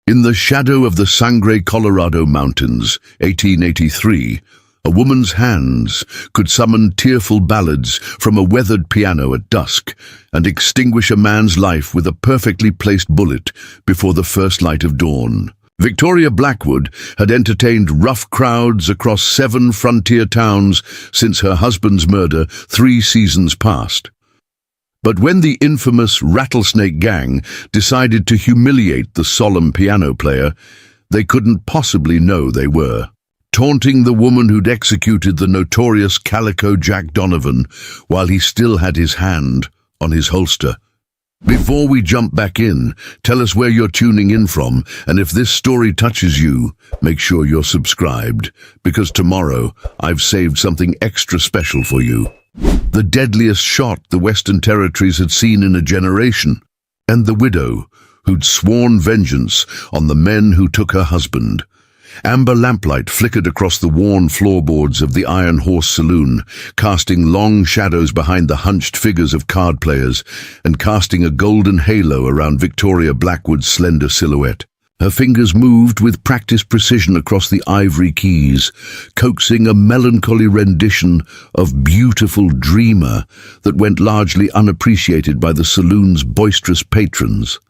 In the shadow of the Sangre Colorado Mountains, 1883, a woman's hands could summon tearful ballads from a weathered piano at dusk and extinguish a man's life with a perfectly placed bullet before the first light of dawn. Victoria Blackwood had entertained rough crowds across 7 frontier towns since her husband's murder 3 seasons past. But when the infamous Rattlesnake Gang decided to humiliate the solemn piano player, they couldn't possibly know they were. Taunting the woman who'd executed the notorious Calico Jack Donovan while he still had his hand on his holster. Before we jump back in, tell us where you're tuning in from, and if this story touches you, make sure you're subscribed, because tomorrow I've saved something extra special for you. The deadliest shot the Western Territories had seen in a generation, and the widow who'd sworn vengeance on the men who took her husband. Amber lamplight flickered across the worn floorboards of the Iron Horse Saloon, casting long shadows behind the hunched figures of card players and casting a golden halo around Victoria Blackwood's slender silhouette. Her fingers moved with practiced precision across the ivory keys, coaxing a melancholy rendition of Beautiful Dreamer that went largely unappreciated by the saloon's boisterous patrons.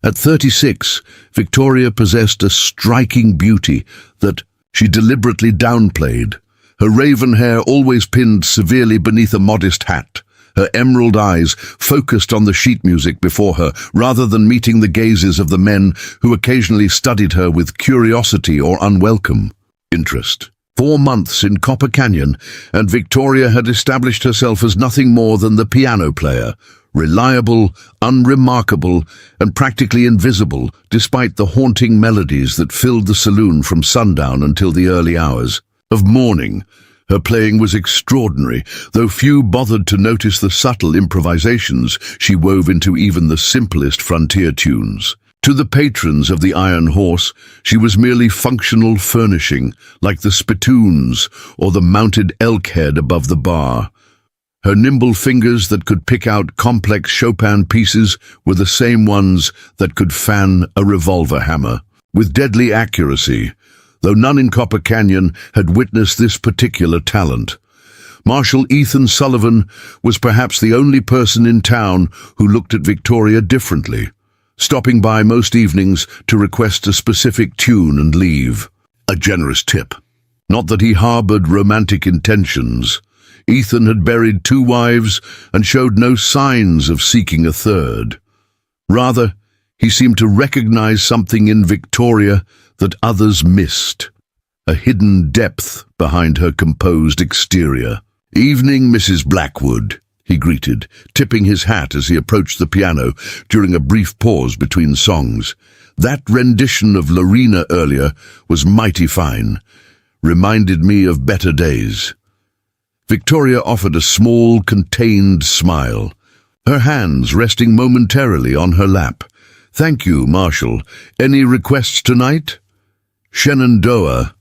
At 36, Victoria possessed a striking beauty that she deliberately downplayed, her raven hair always pinned severely beneath a modest hat, her emerald eyes focused on the sheet music before her rather than meeting the gazes of the men who occasionally studied her with curiosity or unwelcome interest. 4 months in Copper Canyon, and Victoria had established herself as nothing more than the piano player, reliable, unremarkable, and practically invisible, despite the haunting melodies that filled the saloon from sundown until the early hours of morning. Her playing was extraordinary, though few bothered to notice the subtle improvisations she wove into even the simplest frontier tunes. To the patrons of the Iron Horse, she was merely functional furnishing, like the spittoons or the mounted elk head above the bar. Her nimble fingers that could pick out complex Chopin pieces were the same ones that could fan a revolver hammer. With deadly accuracy, though none in Copper Canyon had witnessed this particular talent. Marshal Ethan Sullivan was perhaps the only person in town who looked at Victoria differently, stopping by most evenings to request a specific tune and leave. A generous tip. Not that he harbored romantic intentions. Ethan had buried 2 wives and showed no signs of seeking a third. Rather, he seemed to recognize something in Victoria that others missed, a hidden depth behind her composed exterior. "Evening, Mrs. Blackwood," he greeted, tipping his hat as he approached the piano during a brief pause between songs. "That rendition of Lorena earlier was mighty fine. Reminded me of better days." Victoria offered a small, contained smile, her hands resting momentarily on her lap. "Thank you, Marshal. Any requests tonight?" "Shenandoah,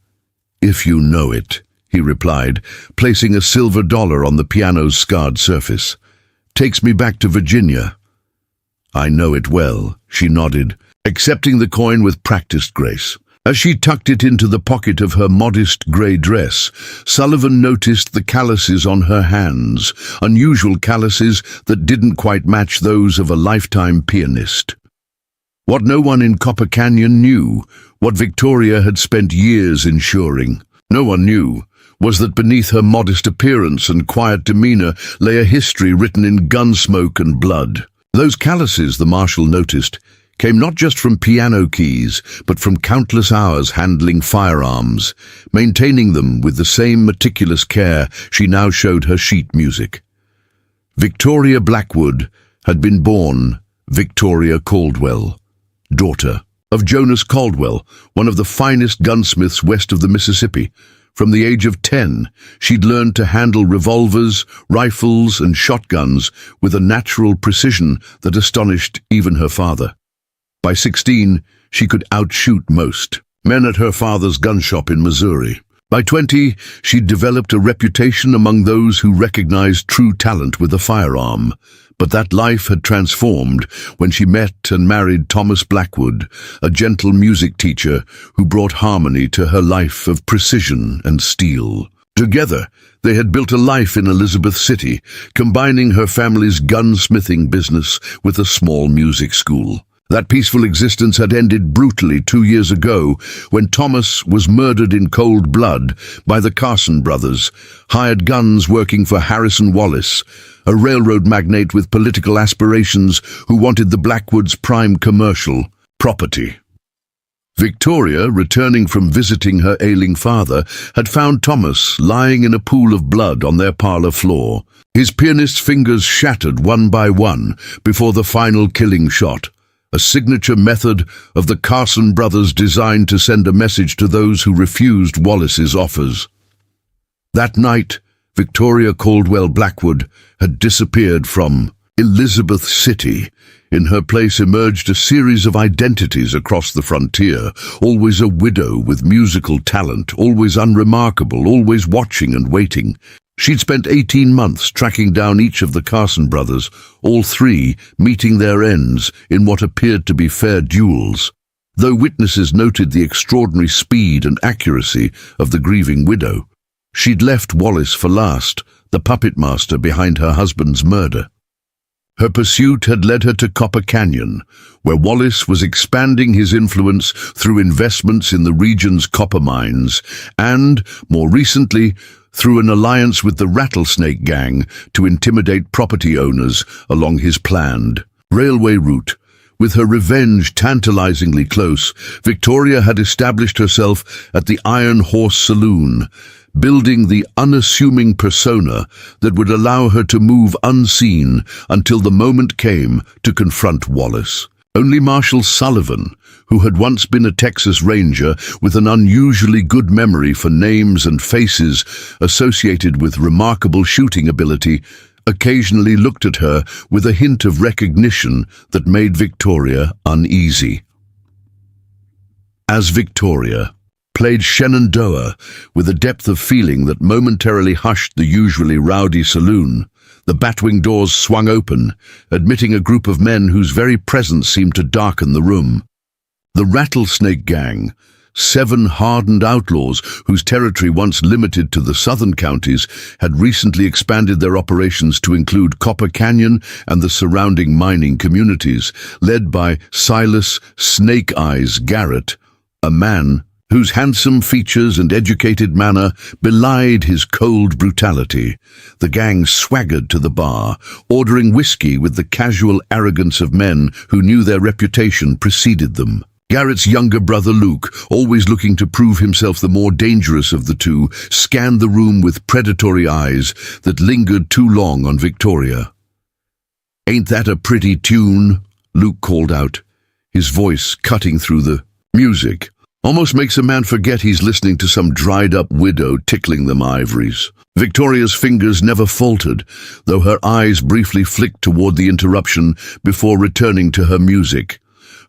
if you know it," he replied, placing a silver dollar on the piano's scarred surface. "Takes me back to Virginia." "I know it well," she nodded, accepting the coin with practiced grace. As she tucked it into the pocket of her modest grey dress, Sullivan noticed the calluses on her hands, unusual calluses that didn't quite match those of a lifetime pianist. What no one in Copper Canyon knew, what Victoria had spent years ensuring, no one knew, was that beneath her modest appearance and quiet demeanor lay a history written in gunsmoke and blood. Those calluses, the Marshal noticed, came not just from piano keys, but from countless hours handling firearms, maintaining them with the same meticulous care she now showed her sheet music. Victoria Blackwood had been born Victoria Caldwell, daughter of Jonas Caldwell, one of the finest gunsmiths west of the Mississippi. From the age of 10, she'd learned to handle revolvers, rifles, and shotguns with a natural precision that astonished even her father. By 16, she could outshoot most men at her father's gun shop in Missouri. By 20, she'd developed a reputation among those who recognized true talent with a firearm, But that life had transformed when she met and married Thomas Blackwood, a gentle music teacher who brought harmony to her life of precision and steel. Together, they had built a life in Elizabeth City, combining her family's gunsmithing business with a small music school. That peaceful existence had ended brutally 2 years ago when Thomas was murdered in cold blood by the Carson brothers, hired guns working for Harrison Wallace, a railroad magnate with political aspirations who wanted the Blackwoods' prime commercial property. Victoria, returning from visiting her ailing father, had found Thomas lying in a pool of blood on their parlor floor, his pianist's fingers shattered one by one before the final killing shot, a signature method of the Carson brothers designed to send a message to those who refused Wallace's offers. That night, Victoria Caldwell Blackwood had disappeared from Elizabeth City. In her place emerged a series of identities across the frontier, always a widow with musical talent, always unremarkable, always watching and waiting. She'd spent 18 months tracking down each of the Carson brothers, all three meeting their ends in what appeared to be fair duels. Though witnesses noted the extraordinary speed and accuracy of the grieving widow, she'd left Wallace for last, the puppet master behind her husband's murder. Her pursuit had led her to Copper Canyon, where Wallace was expanding his influence through investments in the region's copper mines and, more recently, through an alliance with the Rattlesnake Gang to intimidate property owners along his planned railway route. With her revenge tantalizingly close, Victoria had established herself at the Iron Horse Saloon, building the unassuming persona that would allow her to move unseen until the moment came to confront Wallace. Only Marshal Sullivan, who had once been a Texas Ranger with an unusually good memory for names and faces associated with remarkable shooting ability, occasionally looked at her with a hint of recognition that made Victoria uneasy. As Victoria played Shenandoah with a depth of feeling that momentarily hushed the usually rowdy saloon, the batwing doors swung open, admitting a group of men whose very presence seemed to darken the room. The Rattlesnake Gang, 7 hardened outlaws whose territory once limited to the southern counties, had recently expanded their operations to include Copper Canyon and the surrounding mining communities, led by Silas Snake Eyes Garrett, a man whose handsome features and educated manner belied his cold brutality. The gang swaggered to the bar, ordering whiskey with the casual arrogance of men who knew their reputation preceded them. Garrett's younger brother Luke, always looking to prove himself the more dangerous of the two, scanned the room with predatory eyes that lingered too long on Victoria. "Ain't that a pretty tune?" Luke called out, his voice cutting through the music. Almost makes a man forget he's listening to some dried-up widow tickling them ivories. Victoria's fingers never faltered, though her eyes briefly flicked toward the interruption before returning to her music.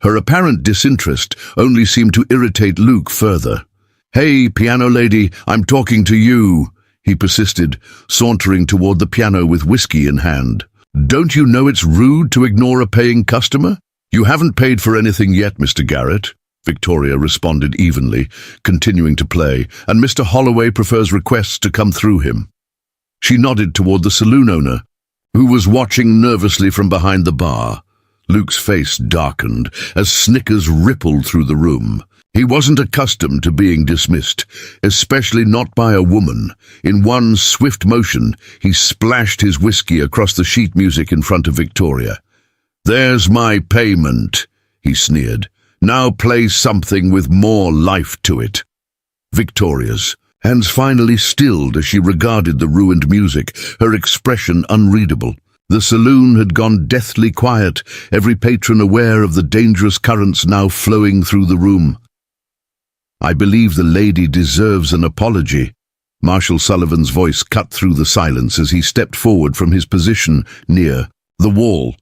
Her apparent disinterest only seemed to irritate Luke further. "Hey, piano lady, I'm talking to you," he persisted, sauntering toward the piano with whiskey in hand. "Don't you know it's rude to ignore a paying customer?" "You haven't paid for anything yet, Mr. Garrett," Victoria responded evenly, continuing to play, "and Mr. Holloway prefers requests to come through him." She nodded toward the saloon owner, who was watching nervously from behind the bar. Luke's face darkened as snickers rippled through the room. He wasn't accustomed to being dismissed, especially not by a woman. In one swift motion, he splashed his whiskey across the sheet music in front of Victoria. "There's my payment," he sneered. "Now play something with more life to it." Victoria's hands finally stilled as she regarded the ruined music, her expression unreadable. The saloon had gone deathly quiet, every patron aware of the dangerous currents now flowing through the room. "I believe the lady deserves an apology." Marshal Sullivan's voice cut through the silence as he stepped forward from his position near the wall.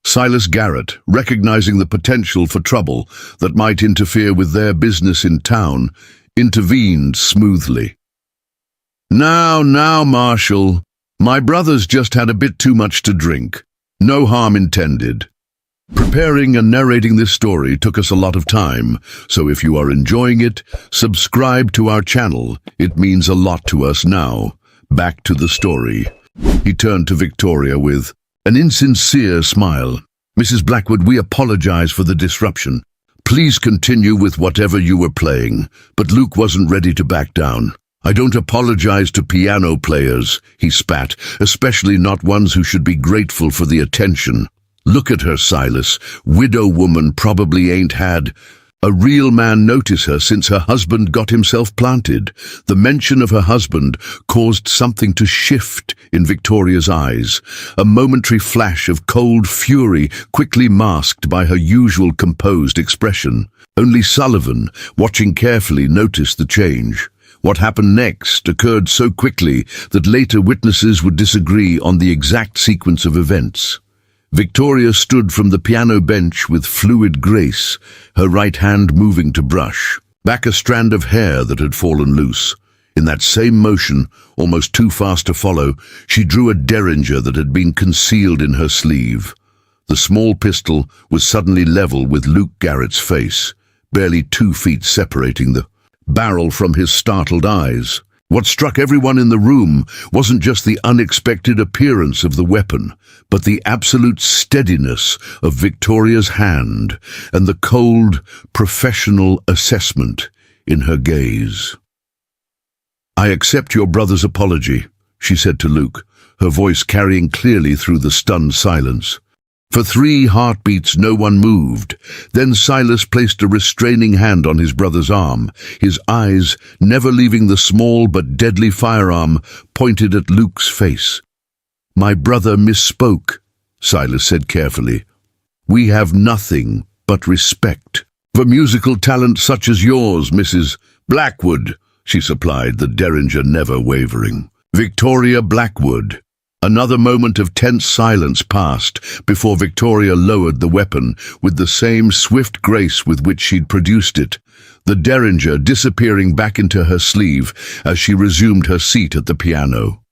Silas Garrett, recognizing the potential for trouble that might interfere with their business in town, intervened smoothly. Now, Marshal, my brother's just had a bit too much to drink. No harm intended. Preparing and narrating this story took us a lot of time, so if you are enjoying it, subscribe to our channel. It means a lot to us now. Back to the story. He turned to Victoria with an insincere smile. Mrs. Blackwood, we apologize for the disruption. Please continue with whatever you were playing. But Luke wasn't ready to back down. I don't apologize to piano players, he spat, especially not ones who should be grateful for the attention. Look at her, Silas. Widow woman probably ain't had a real man notice her since her husband got himself planted. The mention of her husband caused something to shift in Victoria's eyes, a momentary flash of cold fury quickly masked by her usual composed expression. Only Sullivan, watching carefully, noticed the change. What happened next occurred so quickly that later witnesses would disagree on the exact sequence of events. Victoria stood from the piano bench with fluid grace, her right hand moving to brush back a strand of hair that had fallen loose. In that same motion, almost too fast to follow, she drew a derringer that had been concealed in her sleeve. The small pistol was suddenly level with Luke Garrett's face, barely 2 feet separating the barrel from his startled eyes. What struck everyone in the room wasn't just the unexpected appearance of the weapon, but the absolute steadiness of Victoria's hand and the cold, professional assessment in her gaze. I accept your brother's apology, she said to Luke, her voice carrying clearly through the stunned silence. For 3 heartbeats no one moved. Then Silas placed a restraining hand on his brother's arm, his eyes, never leaving the small but deadly firearm, pointed at Luke's face. My brother misspoke, Silas said carefully. We have nothing but respect for musical talent such as yours, Mrs. Blackwood, she supplied, the derringer never wavering. Victoria Blackwood. Another moment of tense silence passed before Victoria lowered the weapon with the same swift grace with which she'd produced it, the derringer disappearing back into her sleeve as she resumed her seat at the piano.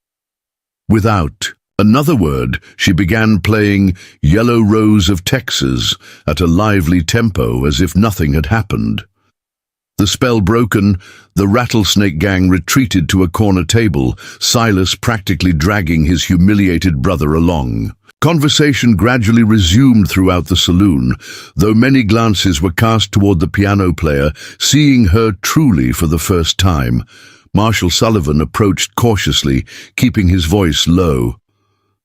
Without another word, she began playing Yellow Rose of Texas at a lively tempo as if nothing had happened. The spell broken, the Rattlesnake Gang retreated to a corner table, Silas practically dragging his humiliated brother along. Conversation gradually resumed throughout the saloon, though many glances were cast toward the piano player, seeing her truly for the first time. Marshal Sullivan approached cautiously, keeping his voice low.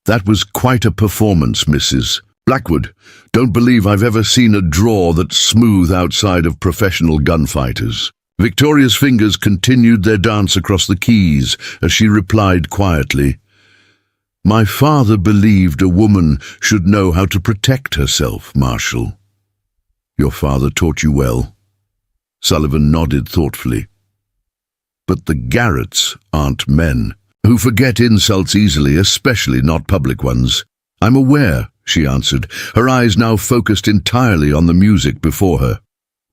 That was quite a performance, Mrs. Blackwood. Don't believe I've ever seen a draw that's smooth outside of professional gunfighters. Victoria's fingers continued their dance across the keys as she replied quietly, My father believed a woman should know how to protect herself, Marshal. Your father taught you well. Sullivan nodded thoughtfully. But the Garretts aren't men who forget insults easily, especially not public ones. I'm aware, she answered, her eyes now focused entirely on the music before her.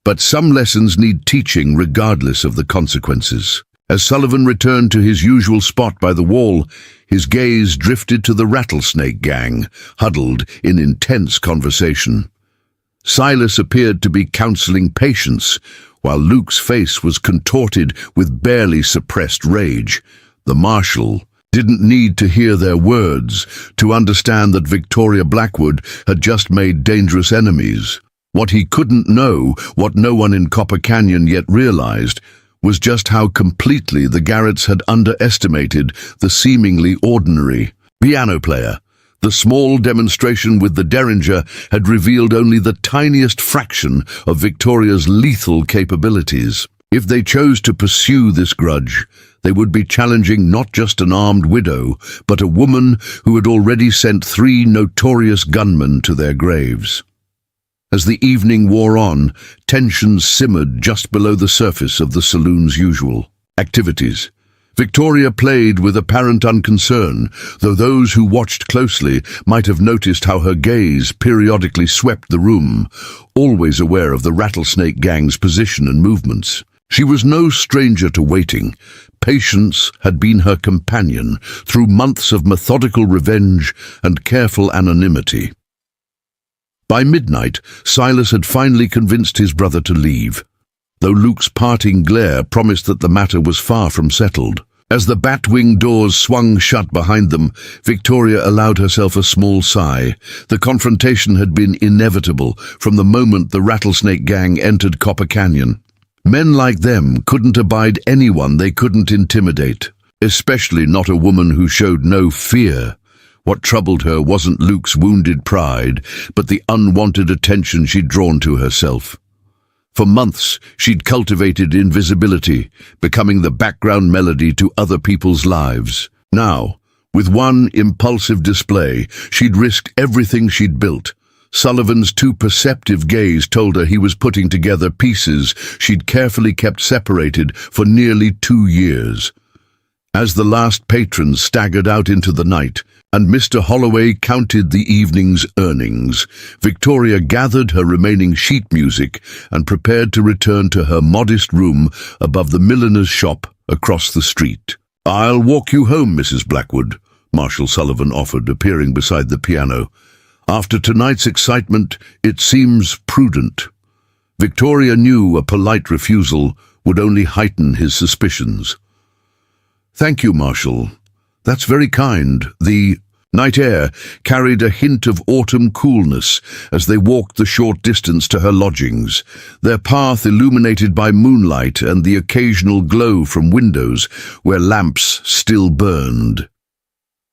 But some lessons need teaching regardless of the consequences. As Sullivan returned to his usual spot by the wall, his gaze drifted to the Rattlesnake Gang, huddled in intense conversation. Silas appeared to be counseling patience, while Luke's face was contorted with barely suppressed rage. The marshal didn't need to hear their words to understand that Victoria Blackwood had just made dangerous enemies. What he couldn't know, what no one in Copper Canyon yet realized, was just how completely the Garretts had underestimated the seemingly ordinary piano player. The small demonstration with the derringer had revealed only the tiniest fraction of Victoria's lethal capabilities. If they chose to pursue this grudge, they would be challenging not just an armed widow, but a woman who had already sent 3 notorious gunmen to their graves. As the evening wore on, tensions simmered just below the surface of the saloon's usual activities. Victoria played with apparent unconcern, though those who watched closely might have noticed how her gaze periodically swept the room, always aware of the Rattlesnake Gang's position and movements. She was no stranger to waiting. Patience had been her companion through months of methodical revenge and careful anonymity. By midnight, Silas had finally convinced his brother to leave, though Luke's parting glare promised that the matter was far from settled. As the bat-wing doors swung shut behind them, Victoria allowed herself a small sigh. The confrontation had been inevitable from the moment the Rattlesnake Gang entered Copper Canyon. Men like them couldn't abide anyone they couldn't intimidate, especially not a woman who showed no fear. What troubled her wasn't Luke's wounded pride, but the unwanted attention she'd drawn to herself. For months, she'd cultivated invisibility, becoming the background melody to other people's lives. Now, with one impulsive display, she'd risked everything she'd built. Sullivan's too perceptive gaze told her he was putting together pieces she'd carefully kept separated for nearly 2 years. As the last patron staggered out into the night, and Mr. Holloway counted the evening's earnings, Victoria gathered her remaining sheet music and prepared to return to her modest room above the milliner's shop across the street. "I'll walk you home, Mrs. Blackwood," Marshal Sullivan offered, appearing beside the piano. "After tonight's excitement, it seems prudent." Victoria knew a polite refusal would only heighten his suspicions. "Thank you, Marshal. That's very kind." The night air carried a hint of autumn coolness as they walked the short distance to her lodgings, their path illuminated by moonlight and the occasional glow from windows where lamps still burned.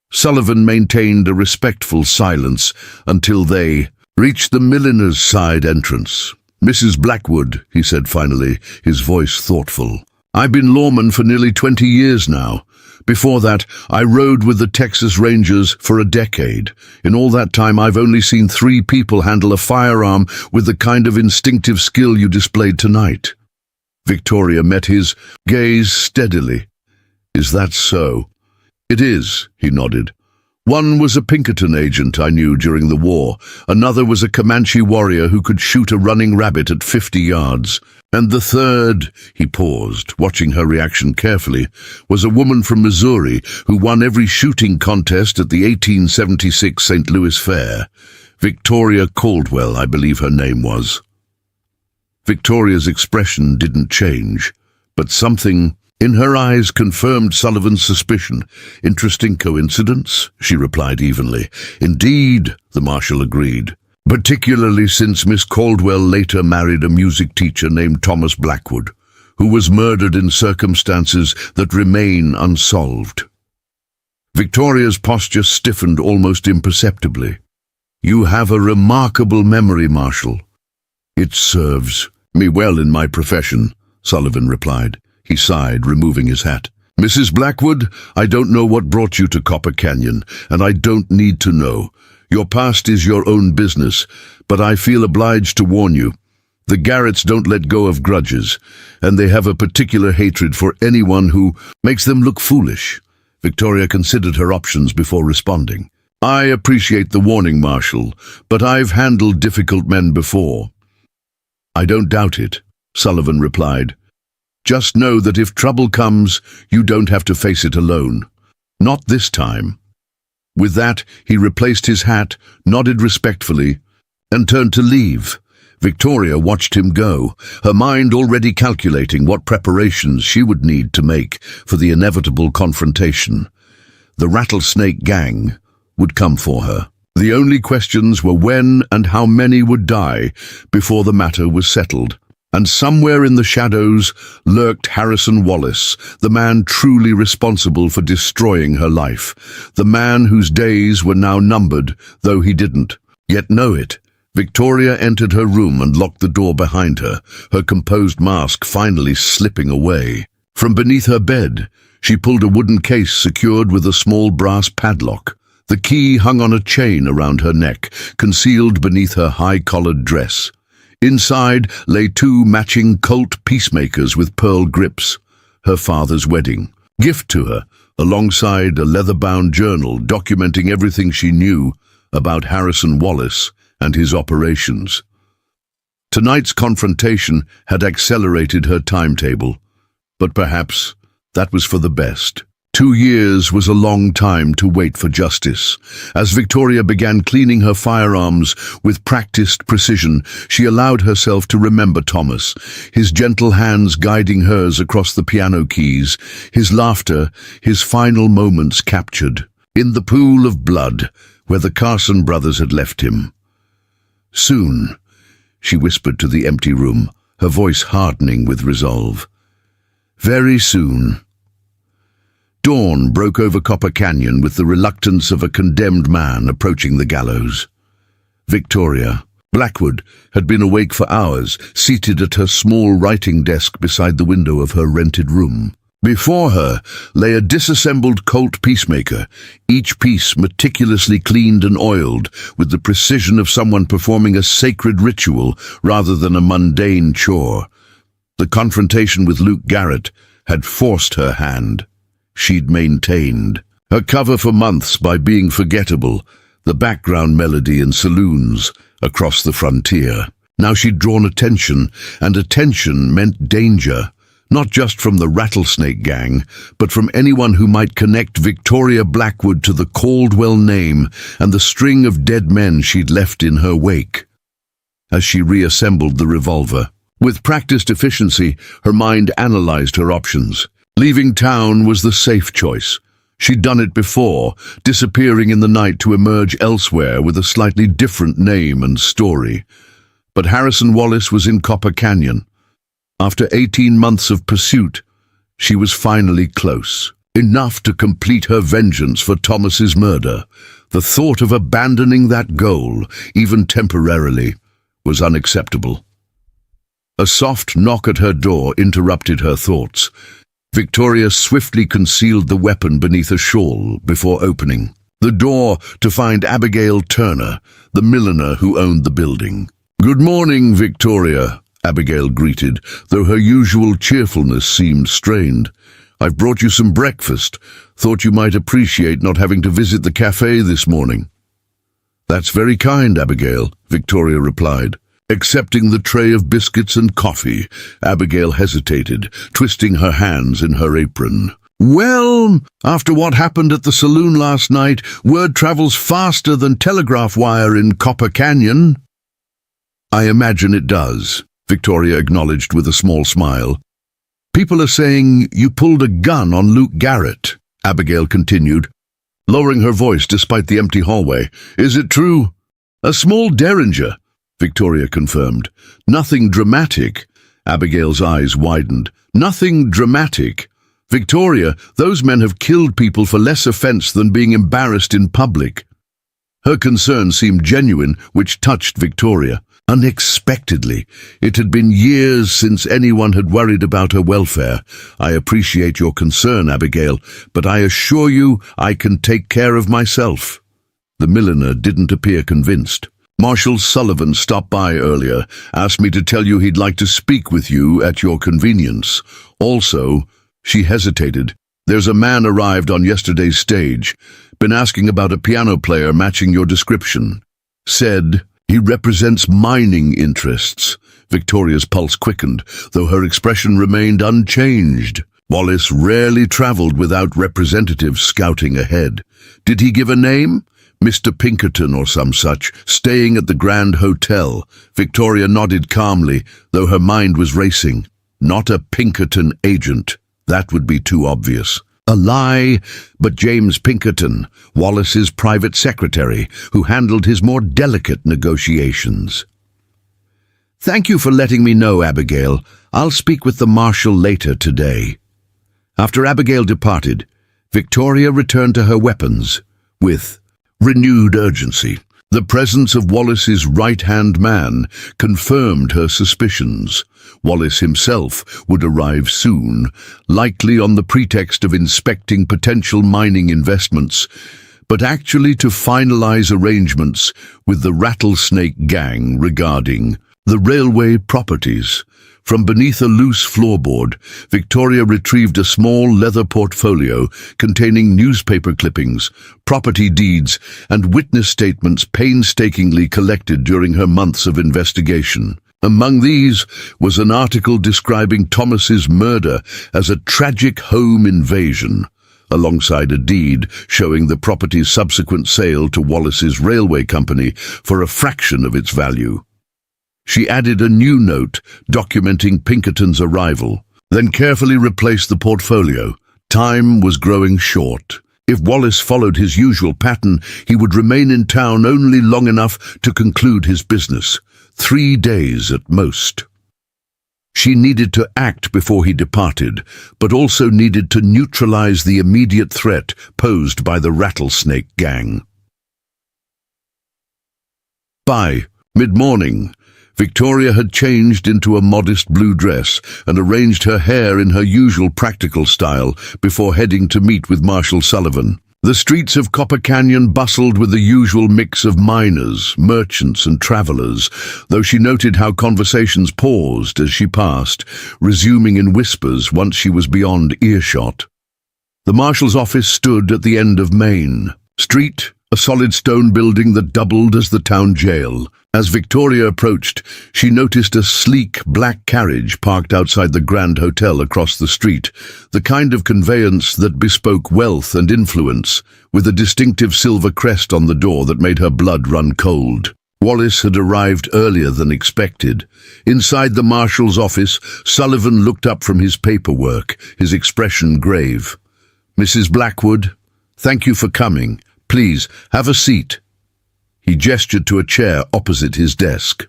Sullivan maintained a respectful silence until they reached the milliner's side entrance. "Mrs. Blackwood," he said finally, his voice thoughtful. "I've been lawman for nearly 20 years now. Before that, I rode with the Texas Rangers for a decade. In all that time, I've only seen 3 people handle a firearm with the kind of instinctive skill you displayed tonight." Victoria met his gaze steadily. "Is that so?" "It is," he nodded. "One was a Pinkerton agent I knew during the war. Another was a Comanche warrior who could shoot a running rabbit at 50 yards. And the third," he paused, watching her reaction carefully, "was a woman from Missouri who won every shooting contest at the 1876 St. Louis Fair. Victoria Caldwell, I believe her name was." Victoria's expression didn't change, but something in her eyes confirmed Sullivan's suspicion. "Interesting coincidence," she replied evenly. "Indeed," the Marshal agreed. "Particularly since Miss Caldwell later married a music teacher named Thomas Blackwood, who was murdered in circumstances that remain unsolved." Victoria's posture stiffened almost imperceptibly. "You have a remarkable memory, Marshal." "It serves me well in my profession," Sullivan replied. He sighed, removing his hat. "Mrs. Blackwood, I don't know what brought you to Copper Canyon, and I don't need to know. Your past is your own business, but I feel obliged to warn you. The Garretts don't let go of grudges, and they have a particular hatred for anyone who makes them look foolish." Victoria considered her options before responding. "I appreciate the warning, Marshal, but I've handled difficult men before." "I don't doubt it," Sullivan replied. "Just know that if trouble comes, you don't have to face it alone. Not this time." With that, he replaced his hat, nodded respectfully, and turned to leave. Victoria watched him go, her mind already calculating what preparations she would need to make for the inevitable confrontation. The Rattlesnake Gang would come for her. The only questions were when and how many would die before the matter was settled. And somewhere in the shadows lurked Harrison Wallace, the man truly responsible for destroying her life, the man whose days were now numbered, though he didn't yet know it. Victoria entered her room and locked the door behind her, her composed mask finally slipping away. From beneath her bed, she pulled a wooden case secured with a small brass padlock. The key hung on a chain around her neck, concealed beneath her high-collared dress. Inside lay 2 matching Colt peacemakers with pearl grips, her father's wedding gift to her, alongside a leather-bound journal documenting everything she knew about Harrison Wallace and his operations. Tonight's confrontation had accelerated her timetable, but perhaps that was for the best. 2 years was a long time to wait for justice. As Victoria began cleaning her firearms with practiced precision, she allowed herself to remember Thomas, his gentle hands guiding hers across the piano keys, his laughter, his final moments captured in the pool of blood where the Carson brothers had left him. "Soon," she whispered to the empty room, her voice hardening with resolve. "Very soon." Dawn broke over Copper Canyon with the reluctance of a condemned man approaching the gallows. Victoria Blackwood had been awake for hours, seated at her small writing desk beside the window of her rented room. Before her lay a disassembled Colt peacemaker, each piece meticulously cleaned and oiled with the precision of someone performing a sacred ritual rather than a mundane chore. The confrontation with Luke Garrett had forced her hand. She'd maintained her cover for months by being forgettable, the background melody in saloons across the frontier. Now she'd drawn attention, and attention meant danger, not just from the Rattlesnake Gang, but from anyone who might connect Victoria Blackwood to the Caldwell name and the string of dead men she'd left in her wake. As she reassembled the revolver, with practiced efficiency, her mind analyzed her options. Leaving town was the safe choice. She'd done it before, disappearing in the night to emerge elsewhere with a slightly different name and story. But Harrison Wallace was in Copper Canyon. After 18 months of pursuit, she was finally close. Enough to complete her vengeance for Thomas's murder. The thought of abandoning that goal, even temporarily, was unacceptable. A soft knock at her door interrupted her thoughts. Victoria swiftly concealed the weapon beneath a shawl before opening the door to find Abigail Turner, the milliner who owned the building. "Good morning, Victoria," Abigail greeted, though her usual cheerfulness seemed strained. "I've brought you some breakfast. Thought you might appreciate not having to visit the cafe this morning." "That's very kind, Abigail," Victoria replied. Accepting the tray of biscuits and coffee, Abigail hesitated, twisting her hands in her apron. "Well, after what happened at the saloon last night, word travels faster than telegraph wire in Copper Canyon." "I imagine it does," Victoria acknowledged with a small smile. "People are saying you pulled a gun on Luke Garrett," Abigail continued, lowering her voice despite the empty hallway. "Is it true?" "A small derringer," Victoria confirmed. "Nothing dramatic." Abigail's eyes widened. "Nothing dramatic. Victoria, those men have killed people for less offense than being embarrassed in public." Her concern seemed genuine, which touched Victoria. Unexpectedly, it had been years since anyone had worried about her welfare. "I appreciate your concern, Abigail, but I assure you I can take care of myself." The milliner didn't appear convinced. "Marshal Sullivan stopped by earlier, asked me to tell you he'd like to speak with you at your convenience. Also," she hesitated, "there's a man arrived on yesterday's stage, been asking about a piano player matching your description. Said he represents mining interests." Victoria's pulse quickened, though her expression remained unchanged. Wallace rarely traveled without representatives scouting ahead. "Did he give a name?" "Mr. Pinkerton or some such, staying at the Grand Hotel." Victoria nodded calmly, though her mind was racing. Not a Pinkerton agent. That would be too obvious. A lie, but James Pinkerton, Wallace's private secretary, who handled his more delicate negotiations. "Thank you for letting me know, Abigail. I'll speak with the marshal later today." After Abigail departed, Victoria returned to her weapons with renewed urgency. The presence of Wallace's right-hand man confirmed her suspicions. Wallace himself would arrive soon, likely on the pretext of inspecting potential mining investments, but actually to finalize arrangements with the Rattlesnake Gang regarding the railway properties. From beneath a loose floorboard, Victoria retrieved a small leather portfolio containing newspaper clippings, property deeds, and witness statements painstakingly collected during her months of investigation. Among these was an article describing Thomas's murder as a tragic home invasion, alongside a deed showing the property's subsequent sale to Wallace's railway company for a fraction of its value. She added a new note documenting Pinkerton's arrival, then carefully replaced the portfolio. Time was growing short. If Wallace followed his usual pattern, he would remain in town only long enough to conclude his business. 3 days at most. She needed to act before he departed, but also needed to neutralize the immediate threat posed by the Rattlesnake gang. By mid-morning, Victoria had changed into a modest blue dress and arranged her hair in her usual practical style before heading to meet with Marshal Sullivan. The streets of Copper Canyon bustled with the usual mix of miners, merchants, and travelers, though she noted how conversations paused as she passed, resuming in whispers once she was beyond earshot. The marshal's office stood at the end of Main Street, a solid stone building that doubled as the town jail. As Victoria approached, she noticed a sleek black carriage parked outside the Grand Hotel across the street, the kind of conveyance that bespoke wealth and influence, with a distinctive silver crest on the door that made her blood run cold. Wallace had arrived earlier than expected. Inside the marshal's office, Sullivan looked up from his paperwork, his expression grave. "Mrs. Blackwood, thank you for coming. Please, have a seat." He gestured to a chair opposite his desk.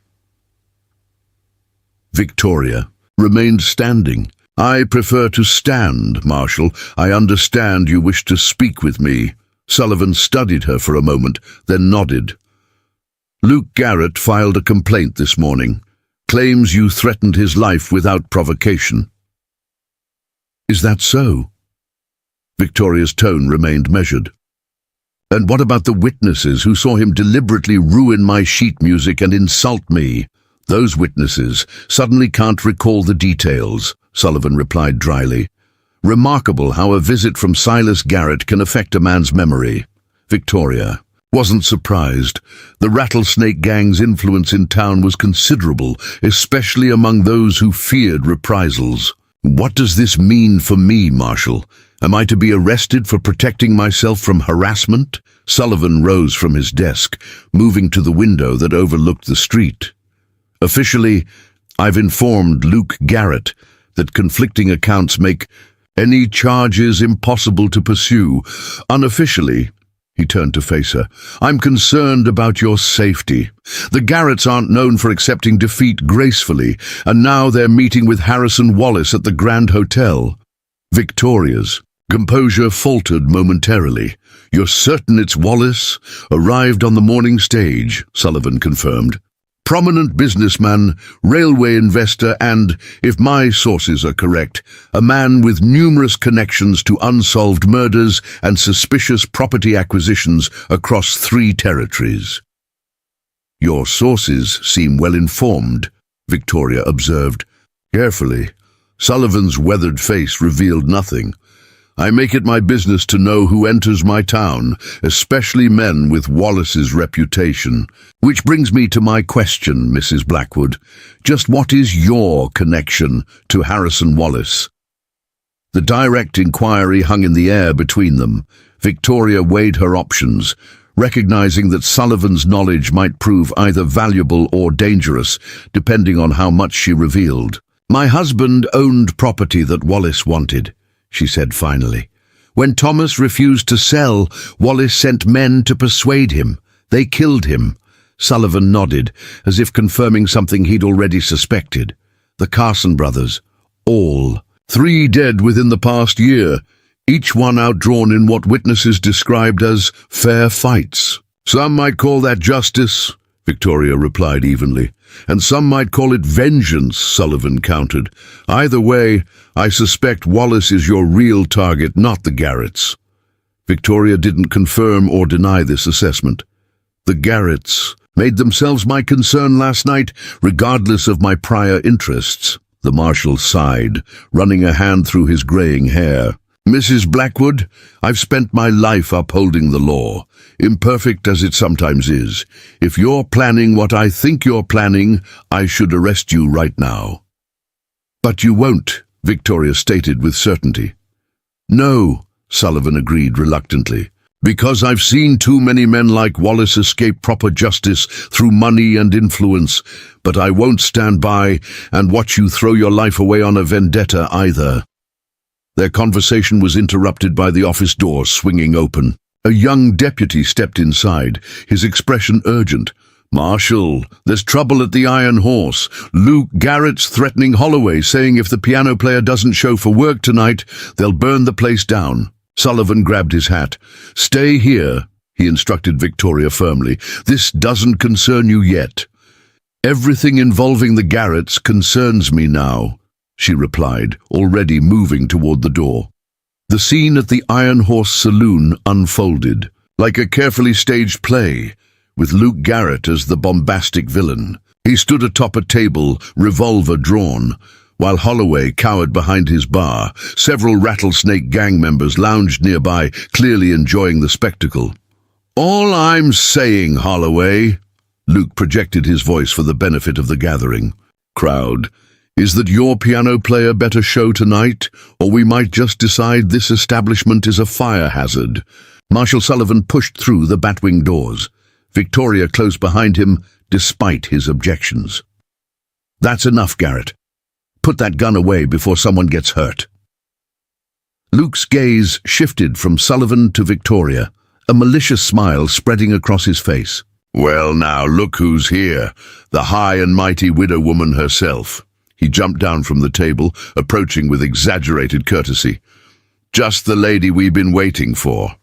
Victoria remained standing. "I prefer to stand, Marshal. I understand you wish to speak with me." Sullivan studied her for a moment, then nodded. "Luke Garrett filed a complaint this morning. Claims you threatened his life without provocation." "Is that so?" Victoria's tone remained measured. "And what about the witnesses who saw him deliberately ruin my sheet music and insult me? Those witnesses suddenly can't recall the details," Sullivan replied dryly. "Remarkable how a visit from Silas Garrett can affect a man's memory." Victoria wasn't surprised. The Rattlesnake gang's influence in town was considerable, especially among those who feared reprisals. "What does this mean for me, Marshal? Am I to be arrested for protecting myself from harassment?" Sullivan rose from his desk, moving to the window that overlooked the street. "Officially, I've informed Luke Garrett that conflicting accounts make any charges impossible to pursue. Unofficially," he turned to face her, "I'm concerned about your safety. The Garretts aren't known for accepting defeat gracefully, and now they're meeting with Harrison Wallace at the Grand Hotel." Victoria's composure faltered momentarily. "You're certain it's Wallace? Arrived on the morning stage," Sullivan confirmed. "Prominent businessman, railway investor, and, if my sources are correct, a man with numerous connections to unsolved murders and suspicious property acquisitions across 3 territories." "Your sources seem well informed," Victoria observed. Carefully, Sullivan's weathered face revealed nothing. "I make it my business to know who enters my town, especially men with Wallace's reputation. Which brings me to my question, Mrs. Blackwood. Just what is your connection to Harrison Wallace?" The direct inquiry hung in the air between them. Victoria weighed her options, recognizing that Sullivan's knowledge might prove either valuable or dangerous, depending on how much she revealed. "My husband owned property that Wallace wanted," she said finally. "When Thomas refused to sell, Wallace sent men to persuade him. They killed him." Sullivan nodded, as if confirming something he'd already suspected. "The Carson brothers. All. 3 dead within the past year, each one outdrawn in what witnesses described as fair fights." "Some might call that justice," Victoria replied evenly. "And some might call it vengeance," Sullivan countered. "Either way, I suspect Wallace is your real target, not the Garretts." Victoria didn't confirm or deny this assessment. "The Garretts made themselves my concern last night, regardless of my prior interests." The Marshal sighed, running a hand through his graying hair. Mrs. Blackwood, I've spent my life upholding the law, imperfect as it sometimes is. If you're planning what I think you're planning, I should arrest you right now." "But you won't," Victoria stated with certainty. "No," Sullivan agreed reluctantly, "because I've seen too many men like Wallace escape proper justice through money and influence, but I won't stand by and watch you throw your life away on a vendetta either." Their conversation was interrupted by the office door swinging open. A young deputy stepped inside, his expression urgent. "Marshal, there's trouble at the Iron Horse. Luke Garrett's threatening Holloway, saying if the piano player doesn't show for work tonight, they'll burn the place down." Sullivan grabbed his hat. "Stay here," he instructed Victoria firmly. "This doesn't concern you yet." "Everything involving the Garretts concerns me now," she replied, already moving toward the door. The scene at the Iron Horse Saloon unfolded, like a carefully staged play, with Luke Garrett as the bombastic villain. He stood atop a table, revolver drawn, while Holloway cowered behind his bar. Several Rattlesnake gang members lounged nearby, clearly enjoying the spectacle. "All I'm saying, Holloway," Luke projected his voice for the benefit of the gathering crowd, "is that your piano player better show tonight, or we might just decide this establishment is a fire hazard." Marshal Sullivan pushed through the batwing doors, Victoria close behind him, despite his objections. "That's enough, Garrett. Put that gun away before someone gets hurt." Luke's gaze shifted from Sullivan to Victoria, a malicious smile spreading across his face. "Well now, look who's here, the high and mighty widow woman herself." He jumped down from the table, approaching with exaggerated courtesy. "Just the lady we've been waiting for."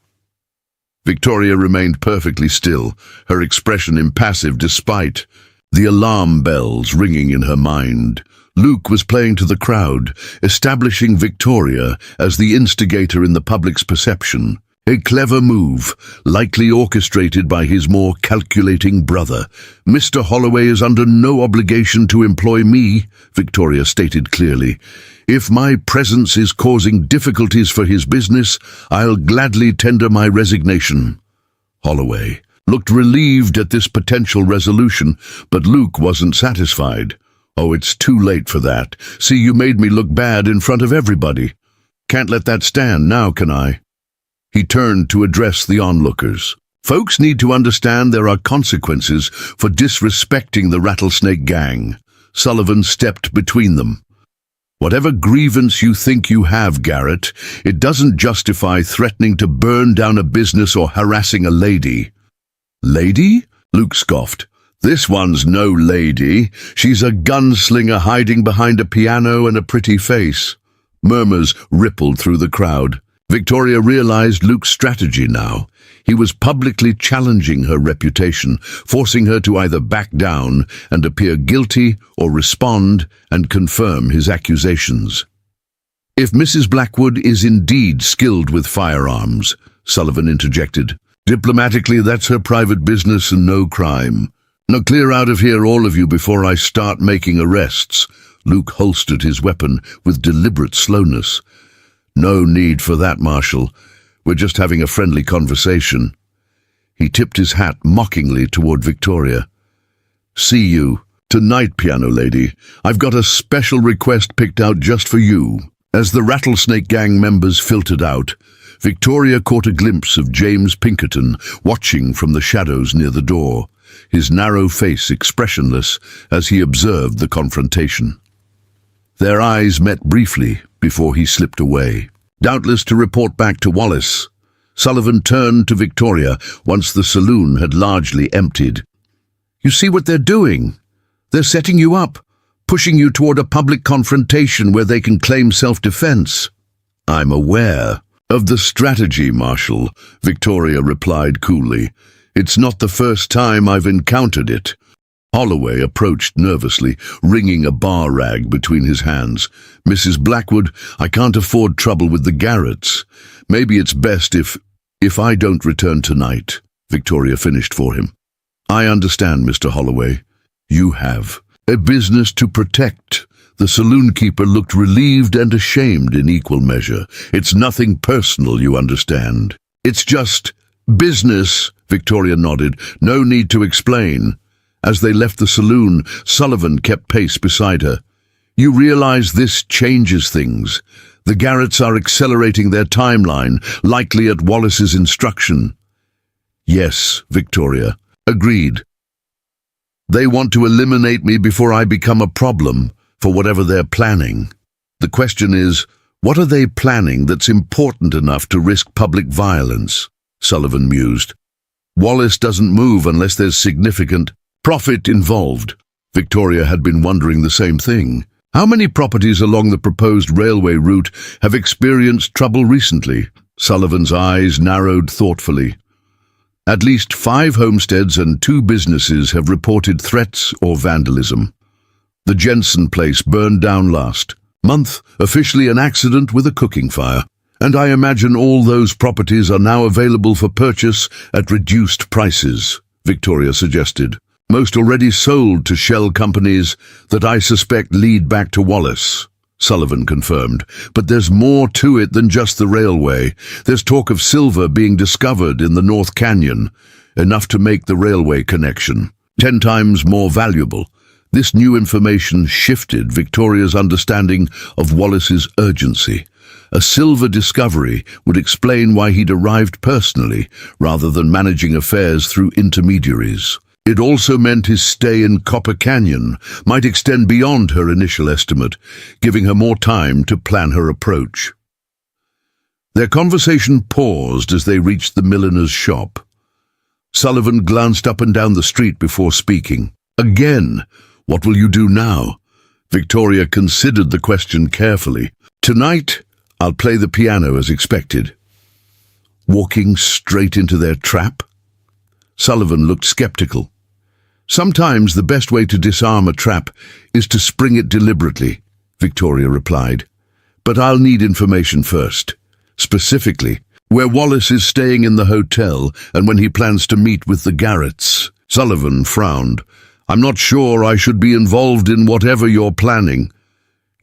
Victoria remained perfectly still, her expression impassive despite the alarm bells ringing in her mind. Luke was playing to the crowd, establishing Victoria as the instigator in the public's perception. A clever move, likely orchestrated by his more calculating brother. "Mr. Holloway is under no obligation to employ me," Victoria stated clearly. "If my presence is causing difficulties for his business, I'll gladly tender my resignation." Holloway looked relieved at this potential resolution, but Luke wasn't satisfied. "Oh, it's too late for that. See, you made me look bad in front of everybody. Can't let that stand now, can I?" He turned to address the onlookers. "Folks need to understand there are consequences for disrespecting the Rattlesnake gang." Sullivan stepped between them. "Whatever grievance you think you have, Garrett, it doesn't justify threatening to burn down a business or harassing a lady." "Lady?" Luke scoffed. "This one's no lady. She's a gunslinger hiding behind a piano and a pretty face." Murmurs rippled through the crowd. Victoria realized Luke's strategy now. He was publicly challenging her reputation, forcing her to either back down and appear guilty or respond and confirm his accusations. "If Mrs. Blackwood is indeed skilled with firearms," Sullivan interjected, "diplomatically that's her private business and no crime. Now clear out of here, all of you, before I start making arrests." Luke holstered his weapon with deliberate slowness. "No need for that, Marshal. We're just having a friendly conversation." He tipped his hat mockingly toward Victoria. "See you tonight, piano lady. I've got a special request picked out just for you." As the Rattlesnake gang members filtered out, Victoria caught a glimpse of James Pinkerton watching from the shadows near the door, his narrow face expressionless as he observed the confrontation. Their eyes met briefly before he slipped away, doubtless to report back to Wallace. Sullivan turned to Victoria once the saloon had largely emptied. "You see what they're doing? They're setting you up, pushing you toward a public confrontation where they can claim self-defense." "I'm aware of the strategy, Marshal," Victoria replied coolly. "It's not the first time I've encountered it." Holloway approached nervously, wringing a bar rag between his hands. "Mrs. Blackwood, I can't afford trouble with the Garretts. Maybe it's best if I don't return tonight," Victoria finished for him. "I understand, Mr. Holloway. You have a business to protect," The saloon keeper looked relieved and ashamed in equal measure. "It's nothing personal, you understand. It's just business," Victoria nodded. "No need to explain." As they left the saloon, Sullivan kept pace beside her. "You realize this changes things. The Garretts are accelerating their timeline, likely at Wallace's instruction." "Yes, Victoria. Agreed. They want to eliminate me before I become a problem, for whatever they're planning. The question is, what are they planning that's important enough to risk public violence?" Sullivan mused. "Wallace doesn't move unless there's significant profit involved." Victoria had been wondering the same thing. How many properties along the proposed railway route have experienced trouble recently? Sullivan's eyes narrowed thoughtfully. At least 5 homesteads and 2 businesses have reported threats or vandalism. The Jensen place burned down last month, officially an accident with a cooking fire. And I imagine all those properties are now available for purchase at reduced prices, Victoria suggested. Most already sold to shell companies that I suspect lead back to Wallace, Sullivan confirmed. But there's more to it than just the railway. There's talk of silver being discovered in the North Canyon, enough to make the railway connection 10 times more valuable. This new information shifted Victoria's understanding of Wallace's urgency. A silver discovery would explain why he'd arrived personally, rather than managing affairs through intermediaries. It also meant his stay in Copper Canyon might extend beyond her initial estimate, giving her more time to plan her approach. Their conversation paused as they reached the milliner's shop. Sullivan glanced up and down the street before speaking. "Again, what will you do now?" Victoria considered the question carefully. "Tonight, I'll play the piano as expected." Walking straight into their trap? Sullivan looked skeptical. "Sometimes the best way to disarm a trap is to spring it deliberately," Victoria replied. "But I'll need information first. Specifically, where Wallace is staying in the hotel and when he plans to meet with the Garretts." Sullivan frowned. "I'm not sure I should be involved in whatever you're planning."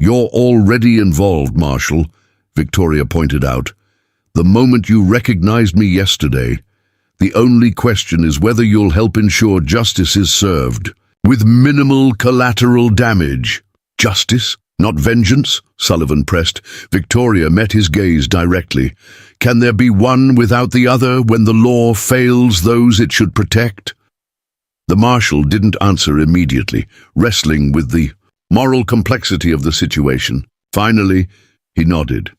"You're already involved, Marshal," Victoria pointed out. "The moment you recognized me yesterday, the only question is whether you'll help ensure justice is served, with minimal collateral damage." "Justice, not vengeance?" Sullivan pressed. Victoria met his gaze directly. "Can there be one without the other when the law fails those it should protect?" The Marshal didn't answer immediately, wrestling with the moral complexity of the situation. Finally, he nodded.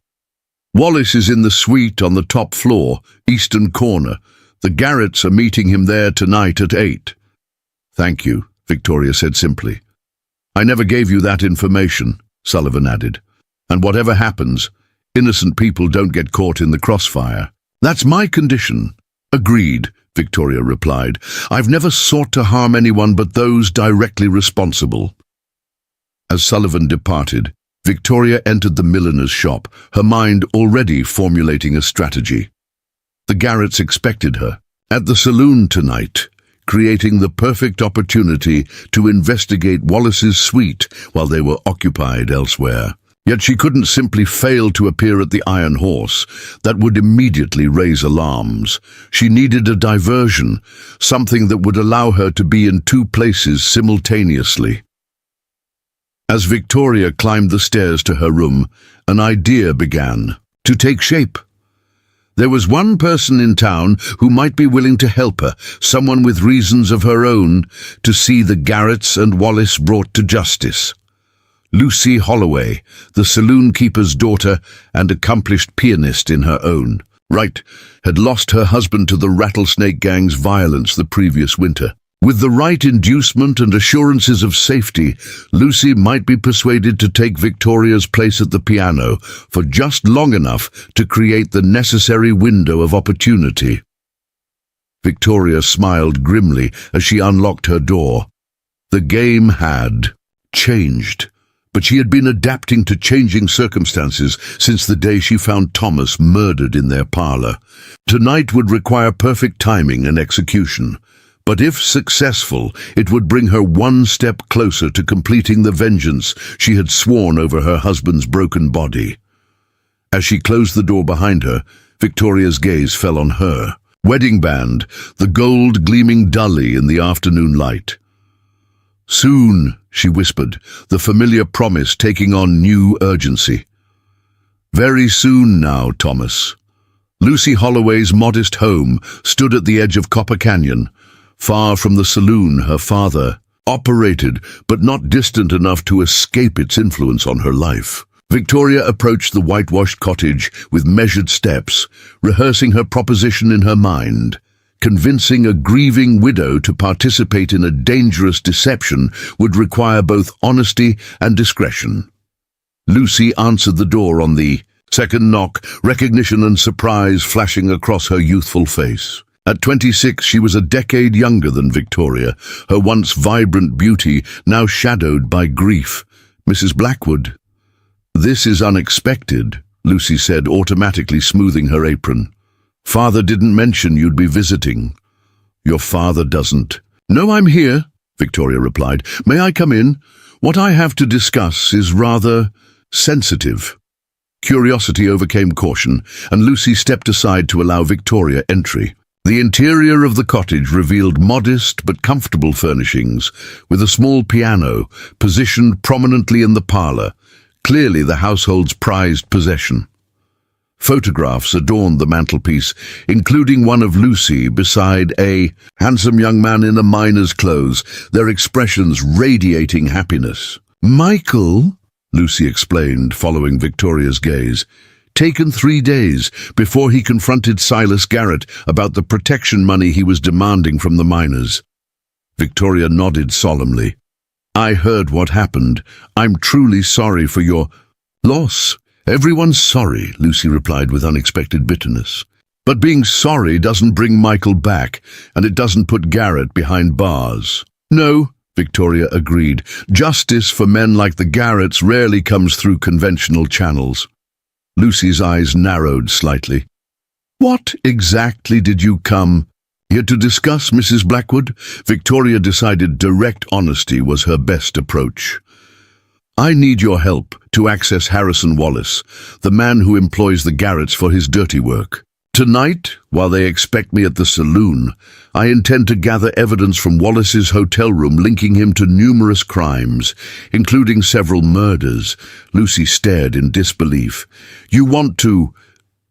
"Wallace is in the suite on the top floor, eastern corner. The Garretts are meeting him there tonight at 8. "Thank you," Victoria said simply. "I never gave you that information," Sullivan added. "And whatever happens, innocent people don't get caught in the crossfire." "That's my condition." "Agreed," Victoria replied. "I've never sought to harm anyone but those directly responsible." As Sullivan departed, Victoria entered the milliner's shop, her mind already formulating a strategy. The Garretts expected her at the saloon tonight, creating the perfect opportunity to investigate Wallace's suite while they were occupied elsewhere. Yet she couldn't simply fail to appear at the Iron Horse. That would immediately raise alarms. She needed a diversion, something that would allow her to be in 2 places simultaneously. As Victoria climbed the stairs to her room, an idea began to take shape. There was one person in town who might be willing to help her, someone with reasons of her own to see the Garretts and Wallace brought to justice. Lucy Holloway, the saloon keeper's daughter and accomplished pianist in her own right, had lost her husband to the Rattlesnake Gang's violence the previous winter. With the right inducement and assurances of safety, Lucy might be persuaded to take Victoria's place at the piano for just long enough to create the necessary window of opportunity. Victoria smiled grimly as she unlocked her door. The game had changed, but she had been adapting to changing circumstances since the day she found Thomas murdered in their parlor. Tonight would require perfect timing and execution. But if successful, it would bring her one step closer to completing the vengeance she had sworn over her husband's broken body. As she closed the door behind her, Victoria's gaze fell on her wedding band, the gold gleaming dully in the afternoon light. "Soon," she whispered, the familiar promise taking on new urgency. "Very soon now, Thomas." Lucy Holloway's modest home stood at the edge of Copper Canyon, far from the saloon her father operated, but not distant enough to escape its influence on her life. Victoria approached the whitewashed cottage with measured steps, rehearsing her proposition in her mind. Convincing a grieving widow to participate in a dangerous deception would require both honesty and discretion. Lucy answered the door on the second knock, recognition and surprise flashing across her youthful face. At 26, she was a decade younger than Victoria, her once vibrant beauty now shadowed by grief. "Mrs. Blackwood." "This is unexpected," Lucy said, automatically smoothing her apron. "Father didn't mention you'd be visiting." "Your father doesn't." "No, I'm here," Victoria replied. "May I come in? What I have to discuss is rather sensitive." Curiosity overcame caution, and Lucy stepped aside to allow Victoria entry. The interior of the cottage revealed modest but comfortable furnishings, with a small piano positioned prominently in the parlor, clearly the household's prized possession. Photographs adorned the mantelpiece, including one of Lucy beside a handsome young man in a miner's clothes, their expressions radiating happiness. "Michael," Lucy explained, following Victoria's gaze, "taken 3 days before he confronted Silas Garrett about the protection money he was demanding from the miners." Victoria nodded solemnly. "I heard what happened. I'm truly sorry for your loss." "Everyone's sorry," Lucy replied with unexpected bitterness. "But being sorry doesn't bring Michael back, and it doesn't put Garrett behind bars." "No," Victoria agreed. "Justice for men like the Garretts rarely comes through conventional channels." Lucy's eyes narrowed slightly. "What exactly did you come here to discuss, Mrs. Blackwood?" Victoria decided direct honesty was her best approach. "I need your help to access Harrison Wallace, the man who employs the Garretts for his dirty work. Tonight, while they expect me at the saloon, I intend to gather evidence from Wallace's hotel room linking him to numerous crimes, including several murders." Lucy stared in disbelief. "You want to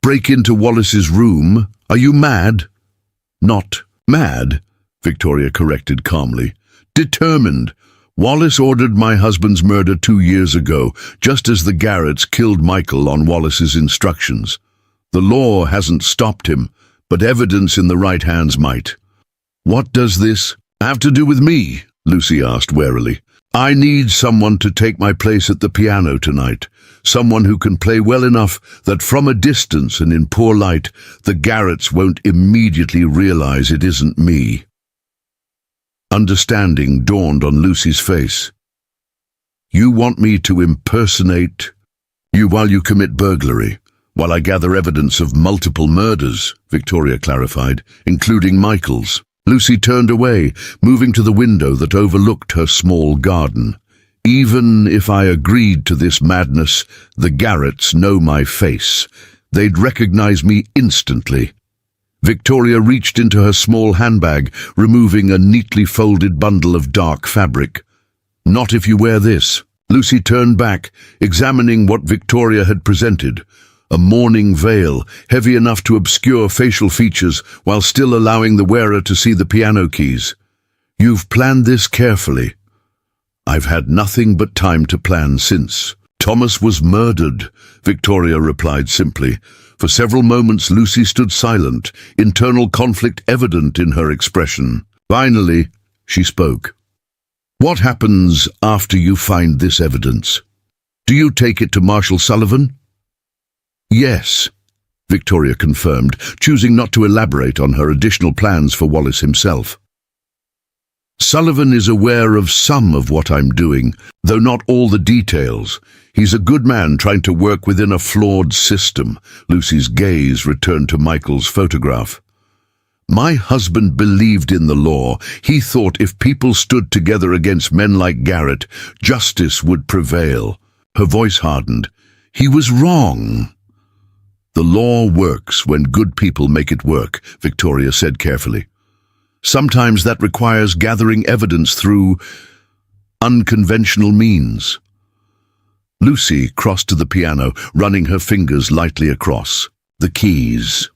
break into Wallace's room? Are you mad?" "Not mad," Victoria corrected calmly. "Determined. Wallace ordered my husband's murder 2 years ago, just as the Garretts killed Michael on Wallace's instructions. The law hasn't stopped him, but evidence in the right hands might." "What does this have to do with me?" Lucy asked warily. "I need someone to take my place at the piano tonight, someone who can play well enough that from a distance and in poor light, the Garretts won't immediately realize it isn't me." Understanding dawned on Lucy's face. "You want me to impersonate you while you commit burglary, while I gather evidence of multiple murders," Victoria clarified, "including Michael's." Lucy turned away, moving to the window that overlooked her small garden. "Even if I agreed to this madness, the Garretts know my face. They'd recognize me instantly." Victoria reached into her small handbag, removing a neatly folded bundle of dark fabric. "Not if you wear this." Lucy turned back, examining what Victoria had presented. A mourning veil, heavy enough to obscure facial features while still allowing the wearer to see the piano keys. "You've planned this carefully." "I've had nothing but time to plan since Thomas was murdered," Victoria replied simply. For several moments Lucy stood silent, internal conflict evident in her expression. Finally, she spoke. "What happens after you find this evidence? Do you take it to Marshal Sullivan?" "Yes," Victoria confirmed, choosing not to elaborate on her additional plans for Wallace himself. "Sullivan is aware of some of what I'm doing, though not all the details. He's a good man trying to work within a flawed system." Lucy's gaze returned to Michael's photograph. My husband believed in the law. He thought if people stood together against men like Garrett, justice would prevail. Her voice hardened. He was wrong. The law works when good people make it work, Victoria said carefully. Sometimes that requires gathering evidence through unconventional means. Lucy crossed to the piano, running her fingers lightly across. The keys.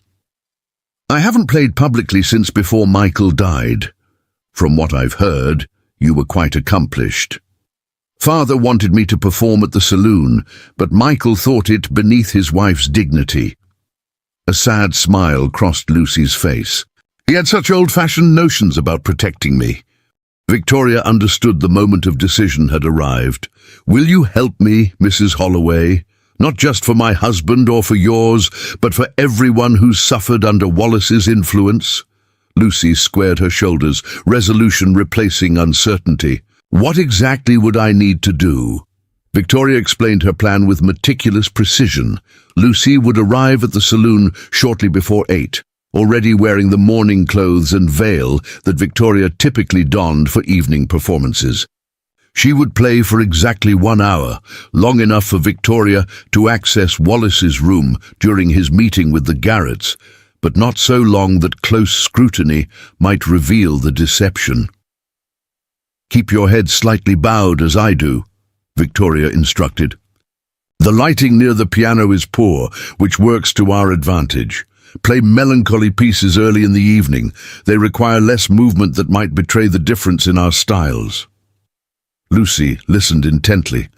I haven't played publicly since before Michael died. From what I've heard, you were quite accomplished. Father wanted me to perform at the saloon, but Michael thought it beneath his wife's dignity. A sad smile crossed Lucy's face. He had such old-fashioned notions about protecting me. Victoria understood the moment of decision had arrived. Will you help me, Mrs. Holloway? Not just for my husband or for yours, but for everyone who's suffered under Wallace's influence. Lucy squared her shoulders, resolution replacing uncertainty. What exactly would I need to do? Victoria explained her plan with meticulous precision. Lucy would arrive at the saloon shortly before 8, already wearing the mourning clothes and veil that Victoria typically donned for evening performances. She would play for exactly 1 hour, long enough for Victoria to access Wallace's room during his meeting with the Garretts, but not so long that close scrutiny might reveal the deception. Keep your head slightly bowed as I do, Victoria instructed. The lighting near the piano is poor, which works to our advantage. Play melancholy pieces early in the evening. They require less movement that might betray the difference in our styles. Lucy listened intently,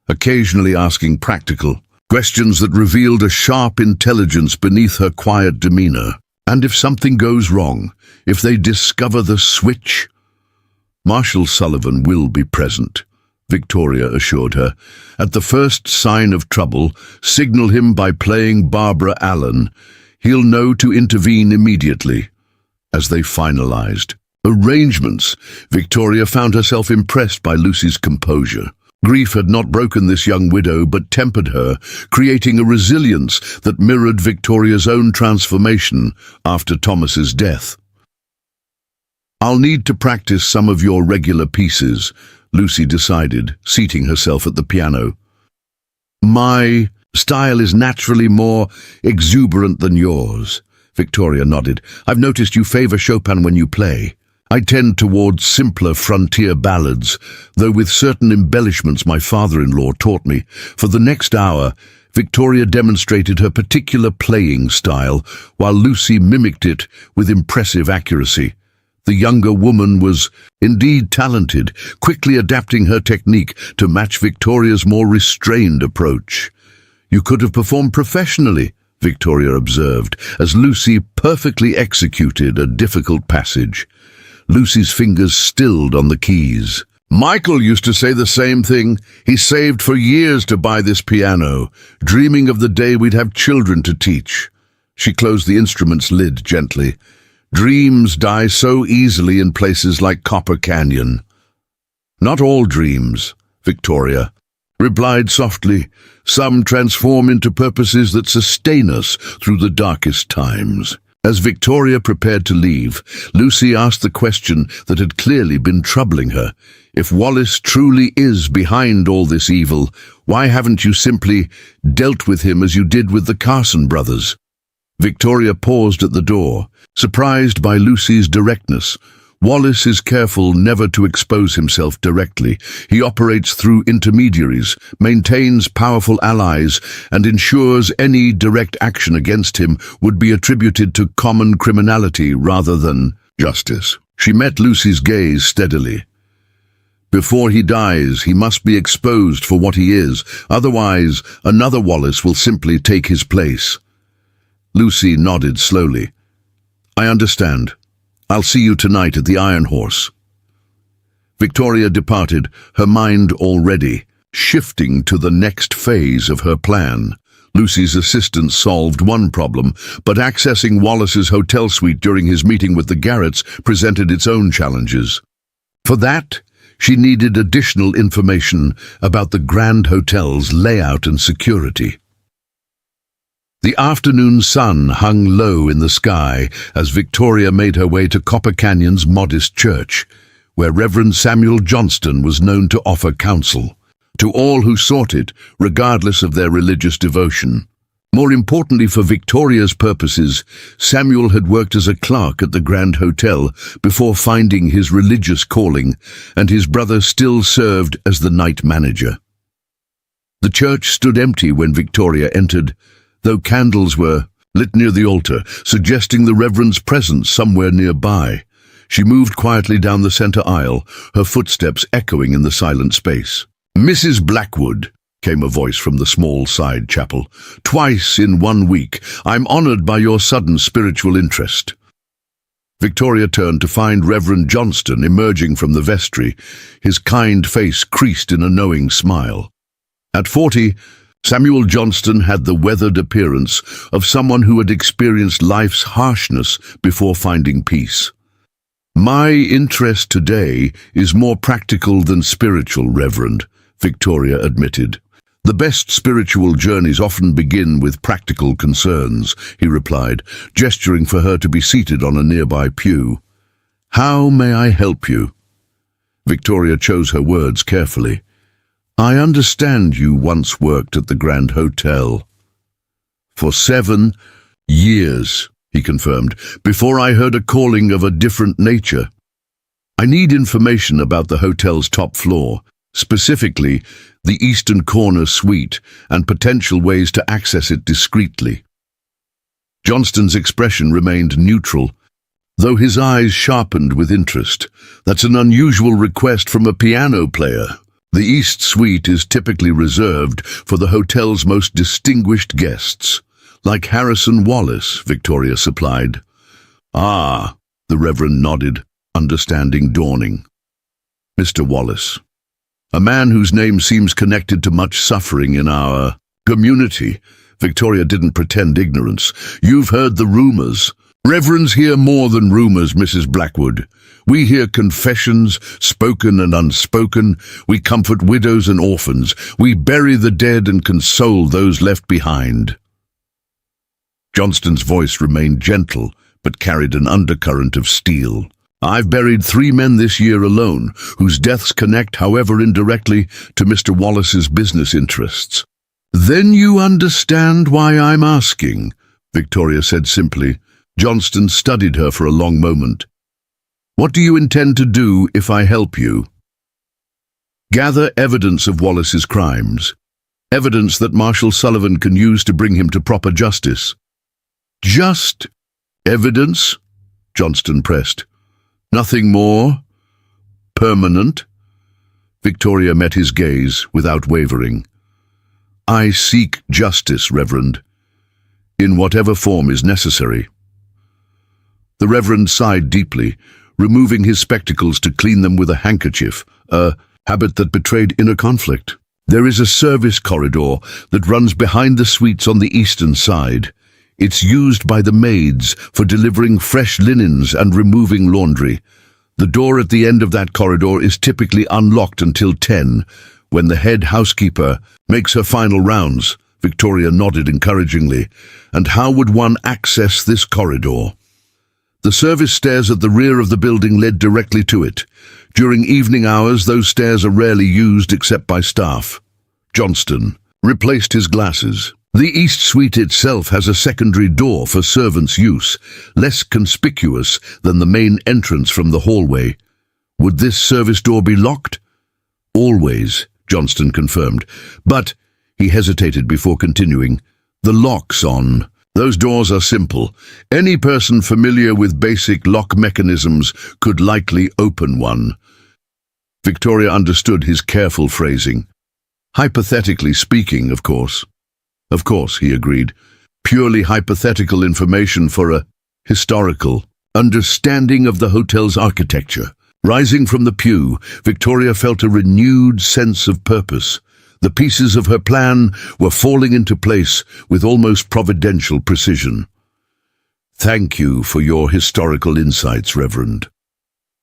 occasionally asking practical questions that revealed a sharp intelligence beneath her quiet demeanor. And if something goes wrong, if they discover the switch? Marshal Sullivan will be present, Victoria assured her. At the first sign of trouble, signal him by playing Barbara Allen. He'll know to intervene immediately. As they finalized arrangements, Victoria found herself impressed by Lucy's composure. Grief had not broken this young widow, but tempered her, creating a resilience that mirrored Victoria's own transformation after Thomas's death. I'll need to practice some of your regular pieces, Lucy decided, seating herself at the piano. My style is naturally more exuberant than yours, Victoria nodded. I've noticed you favor Chopin when you play. I tend towards simpler frontier ballads, though with certain embellishments my father-in-law taught me. For the next hour, Victoria demonstrated her particular playing style, while Lucy mimicked it with impressive accuracy. The younger woman was indeed talented, quickly adapting her technique to match Victoria's more restrained approach. You could have performed professionally, Victoria observed, as Lucy perfectly executed a difficult passage. Lucy's fingers stilled on the keys. Michael used to say the same thing. He saved for years to buy this piano, dreaming of the day we'd have children to teach. She closed the instrument's lid gently. Dreams die so easily in places like Copper Canyon. Not all dreams, Victoria replied softly. Some transform into purposes that sustain us through the darkest times. As Victoria prepared to leave, Lucy asked the question that had clearly been troubling her. If Wallace truly is behind all this evil, why haven't you simply dealt with him as you did with the Carson brothers? Victoria paused at the door, surprised by Lucy's directness. Wallace is careful never to expose himself directly. He operates through intermediaries, maintains powerful allies, and ensures any direct action against him would be attributed to common criminality rather than justice. She met Lucy's gaze steadily. Before he dies, he must be exposed for what he is. Otherwise, another Wallace will simply take his place. Lucy nodded slowly. I understand. I'll see you tonight at the Iron Horse. Victoria departed, her mind already shifting to the next phase of her plan. Lucy's assistant solved one problem, but accessing Wallace's hotel suite during his meeting with the Garretts presented its own challenges. For that, she needed additional information about the Grand Hotel's layout and security. The afternoon sun hung low in the sky as Victoria made her way to Copper Canyon's modest church, where Reverend Samuel Johnston was known to offer counsel to all who sought it, regardless of their religious devotion. More importantly for Victoria's purposes, Samuel had worked as a clerk at the Grand Hotel before finding his religious calling, and his brother still served as the night manager. The church stood empty when Victoria entered, though candles were lit near the altar, suggesting the Reverend's presence somewhere nearby. She moved quietly down the center aisle, her footsteps echoing in the silent space. "Mrs. Blackwood," came a voice from the small side chapel. "Twice in 1 week. I'm honored by your sudden spiritual interest." Victoria turned to find Reverend Johnston emerging from the vestry, his kind face creased in a knowing smile. At 40, Samuel Johnston had the weathered appearance of someone who had experienced life's harshness before finding peace. "My interest today is more practical than spiritual, Reverend," Victoria admitted. "The best spiritual journeys often begin with practical concerns," he replied, gesturing for her to be seated on a nearby pew. "How may I help you?" Victoria chose her words carefully. "I understand you once worked at the Grand Hotel." "For 7 years, he confirmed, "before I heard a calling of a different nature. I need information about the hotel's top floor, specifically the eastern corner suite, and potential ways to access it discreetly." Johnston's expression remained neutral, though his eyes sharpened with interest. "That's an unusual request from a piano player. The East Suite is typically reserved for the hotel's most distinguished guests, like Harrison Wallace," Victoria supplied. "Ah," the Reverend nodded, understanding dawning. "Mr. Wallace. A man whose name seems connected to much suffering in our community." Victoria didn't pretend ignorance. "You've heard the rumors." "Reverends hear more than rumors, Mrs. Blackwood. We hear confessions, spoken and unspoken. We comfort widows and orphans. We bury the dead and console those left behind." Johnston's voice remained gentle, but carried an undercurrent of steel. "I've buried 3 men this year alone, whose deaths connect, however indirectly, to Mr. Wallace's business interests." "Then you understand why I'm asking," Victoria said simply. Johnston studied her for a long moment. "What do you intend to do if I help you?" "Gather evidence of Wallace's crimes. Evidence that Marshal Sullivan can use to bring him to proper justice." "Just evidence?" Johnston pressed. "Nothing more? Permanent?" Victoria met his gaze without wavering. "I seek justice, Reverend, in whatever form is necessary." The Reverend sighed deeply, removing his spectacles to clean them with a handkerchief, a habit that betrayed inner conflict. "There is a service corridor that runs behind the suites on the eastern side. It's used by the maids for delivering fresh linens and removing laundry. The door at the end of that corridor is typically unlocked until 10, when the head housekeeper makes her final rounds." Victoria nodded encouragingly. "And how would one access this corridor?" The service stairs at the rear of the building led directly to it. During evening hours, those stairs are rarely used except by staff. Johnston replaced his glasses. "The East Suite itself has a secondary door for servants' use, less conspicuous than the main entrance from the hallway. Would this service door be locked?" "Always," Johnston confirmed. "But," he hesitated before continuing, "the lock's on. Those doors are simple. Any person familiar with basic lock mechanisms could likely open one." Victoria understood his careful phrasing. "Hypothetically speaking, of course." "Of course," he agreed. "Purely hypothetical information for a historical understanding of the hotel's architecture." Rising from the pew, Victoria felt a renewed sense of purpose. The pieces of her plan were falling into place with almost providential precision. "Thank you for your historical insights, Reverend."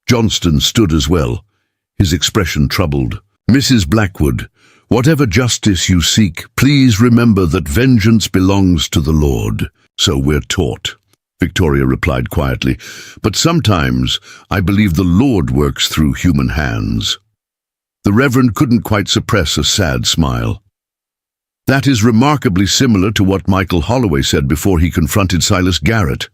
Johnston stood as well, his expression troubled. "Mrs. Blackwood, Whatever justice you seek, please remember that vengeance belongs to the Lord. So we're taught, Victoria replied quietly. But sometimes I believe the Lord works through human hands. The Reverend couldn't quite suppress a sad smile. That is remarkably similar to what Michael Holloway said before he confronted Silas Garrett.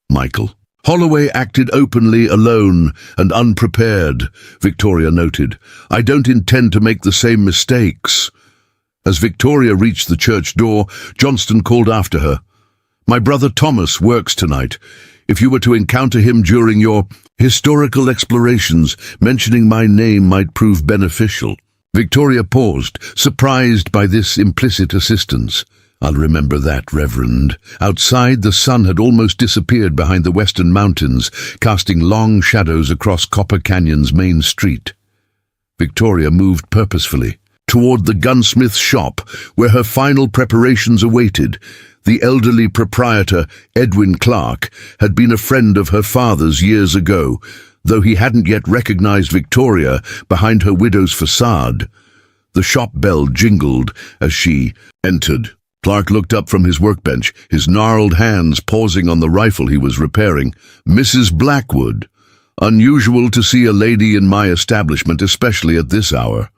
Michael. Holloway acted openly alone and unprepared, Victoria noted. I don't intend to make the same mistakes. As Victoria reached the church door, Johnston called after her. My brother Thomas works tonight. If you were to encounter him during your historical explorations, mentioning my name might prove beneficial. Victoria paused, surprised by this implicit assistance. I'll remember that, Reverend. Outside, the sun had almost disappeared behind the western mountains, casting long shadows across Copper Canyon's main street. Victoria moved purposefully toward the gunsmith's shop, where her final preparations awaited. The elderly proprietor, Edwin Clark, had been a friend of her father's years ago, though he hadn't yet recognized Victoria behind her widow's facade. The shop bell jingled as she entered. Clark looked up from his workbench, his gnarled hands pausing on the rifle he was repairing. Mrs. Blackwood. Unusual to see a lady in my establishment, especially at this hour.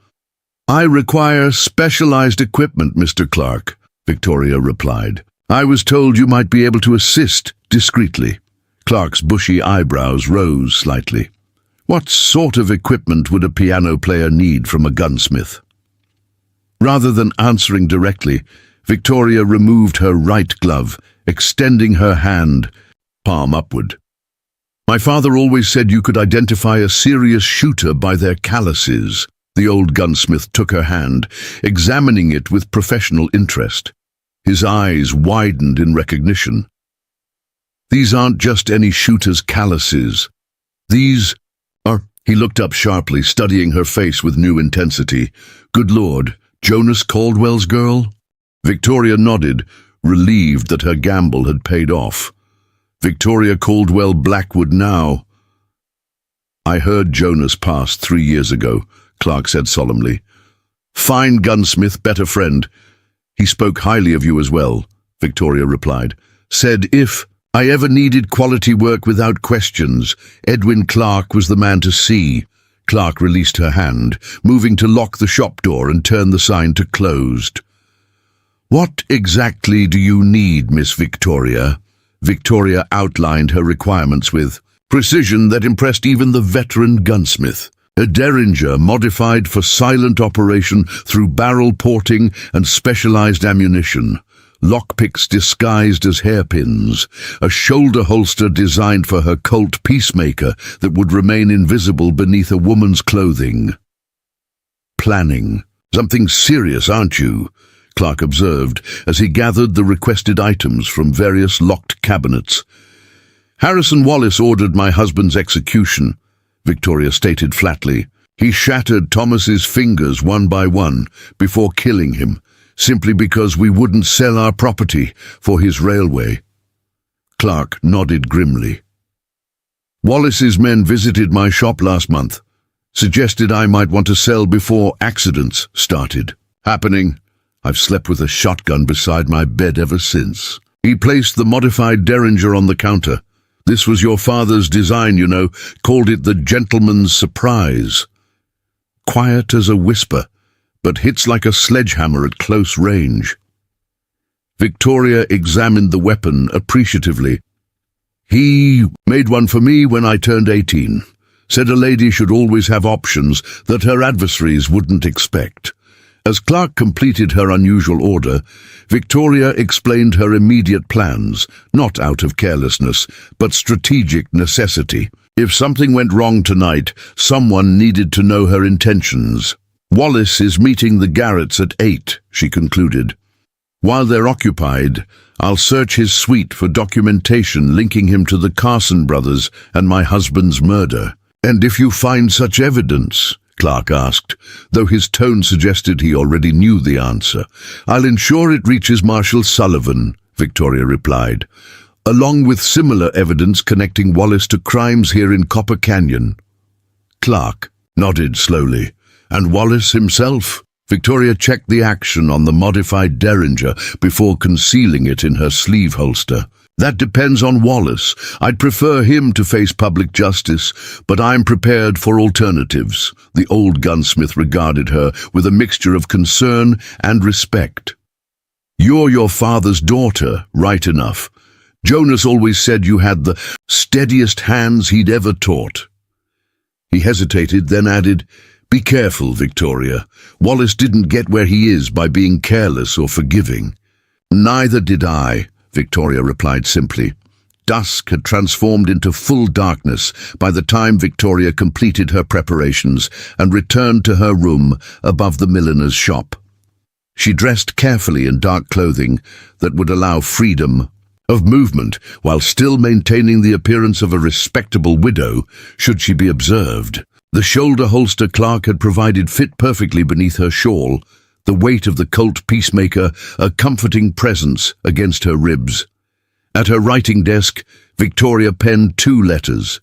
I require specialized equipment, Mr. Clark, Victoria replied. I was told you might be able to assist discreetly. Clark's bushy eyebrows rose slightly. What sort of equipment would a piano player need from a gunsmith? Rather than answering directly, Victoria removed her right glove, extending her hand, palm upward. My father always said you could identify a serious shooter by their calluses. The old gunsmith took her hand, examining it with professional interest. His eyes widened in recognition. These aren't just any shooter's calluses. These are... He looked up sharply, studying her face with new intensity. Good Lord, Jonas Caldwell's girl? Victoria nodded, relieved that her gamble had paid off. Victoria Caldwell Blackwood now. I heard Jonas passed 3 years ago, Clark said solemnly. Fine gunsmith, better friend. He spoke highly of you as well, Victoria replied. Said if I ever needed quality work without questions, Edwin Clark was the man to see. Clark released her hand, moving to lock the shop door and turn the sign to closed. What exactly do you need, Miss Victoria? Victoria outlined her requirements with precision that impressed even the veteran gunsmith. A Derringer modified for silent operation through barrel porting and specialized ammunition. Lockpicks disguised as hairpins. A shoulder holster designed for her Colt Peacemaker that would remain invisible beneath a woman's clothing. Planning. Something serious, aren't you? Clark observed as he gathered the requested items from various locked cabinets. Harrison Wallace ordered my husband's execution, Victoria stated flatly. He shattered Thomas's fingers one by one before killing him, simply because we wouldn't sell our property for his railway. Clark nodded grimly. Wallace's men visited my shop last month, suggested I might want to sell before accidents started. Happening. I've slept with a shotgun beside my bed ever since. He placed the modified Derringer on the counter. This was your father's design, you know, called it the gentleman's surprise. Quiet as a whisper, but hits like a sledgehammer at close range. Victoria examined the weapon appreciatively. He made one for me when I turned 18. Said a lady should always have options that her adversaries wouldn't expect. As Clark completed her unusual order, Victoria explained her immediate plans, not out of carelessness, but strategic necessity. If something went wrong tonight, someone needed to know her intentions. Wallace is meeting the Garretts at 8, she concluded. While they're occupied, I'll search his suite for documentation linking him to the Carson brothers and my husband's murder. And if you find such evidence, Clark asked, though his tone suggested he already knew the answer. I'll ensure it reaches Marshal Sullivan, Victoria replied, along with similar evidence connecting Wallace to crimes here in Copper Canyon. Clark nodded slowly, And Wallace himself? Victoria checked the action on the modified derringer before concealing it in her sleeve holster. That depends on Wallace. I'd prefer him to face public justice, but I'm prepared for alternatives. The old gunsmith regarded her with a mixture of concern and respect. You're your father's daughter, right enough. Jonas always said you had the steadiest hands he'd ever taught. He hesitated, then added, "Be careful, Victoria. Wallace didn't get where he is by being careless or forgiving." "Neither did I," Victoria replied simply. Dusk had transformed into full darkness by the time Victoria completed her preparations and returned to her room above the milliner's shop. She dressed carefully in dark clothing that would allow freedom of movement while still maintaining the appearance of a respectable widow should she be observed. The shoulder holster Clark had provided fit perfectly beneath her shawl, the weight of the Colt Peacemaker a comforting presence against her ribs. At her writing desk, Victoria penned 2 letters.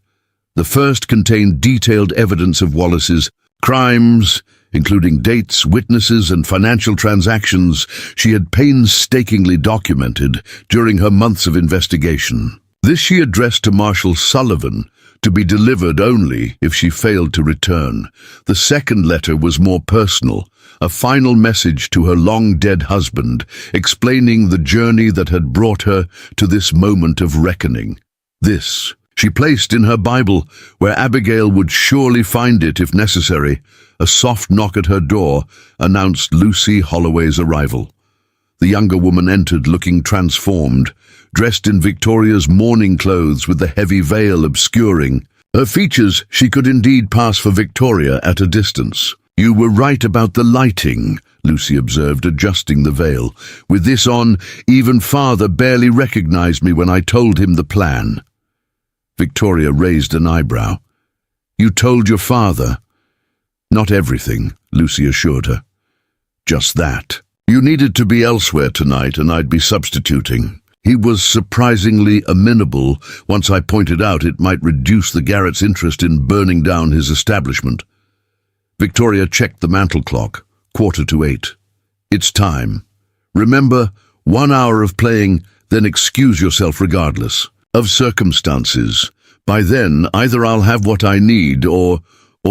The first contained detailed evidence of Wallace's crimes, including dates, witnesses, and financial transactions she had painstakingly documented during her months of investigation. This she addressed to Marshal Sullivan, to be delivered only if she failed to return. The second letter was more personal, a final message to her long-dead husband, explaining the journey that had brought her to this moment of reckoning. This she placed in her Bible, where Abigail would surely find it if necessary. A soft knock at her door announced Lucy Holloway's arrival. The younger woman entered looking transformed, dressed in Victoria's mourning clothes with the heavy veil obscuring her features. She could indeed pass for Victoria at a distance. "You were right about the lighting," Lucy observed, adjusting the veil. "With this on, even father barely recognized me when I told him the plan." Victoria raised an eyebrow. "You told your father?" "Not everything," Lucy assured her. "Just that. You needed to be elsewhere tonight, and I'd be substituting." He was surprisingly amenable once I pointed out it might reduce the Garrett's interest in burning down his establishment. Victoria checked the mantel clock, 7:45. "It's time. Remember, 1 hour of playing, then excuse yourself regardless of circumstances. By then, either I'll have what I need or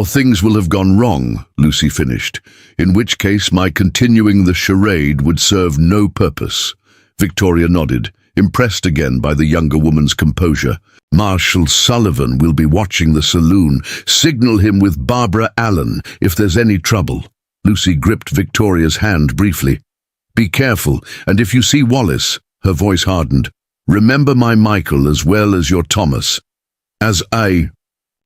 things will have gone wrong," Lucy finished, "in which case my continuing the charade would serve no purpose." Victoria nodded, impressed again by the younger woman's composure. "Marshal Sullivan will be watching the saloon. Signal him with Barbara Allen if there's any trouble." Lucy gripped Victoria's hand briefly. "Be careful, and if you see Wallace," her voice hardened, "remember my Michael as well as your Thomas." As I...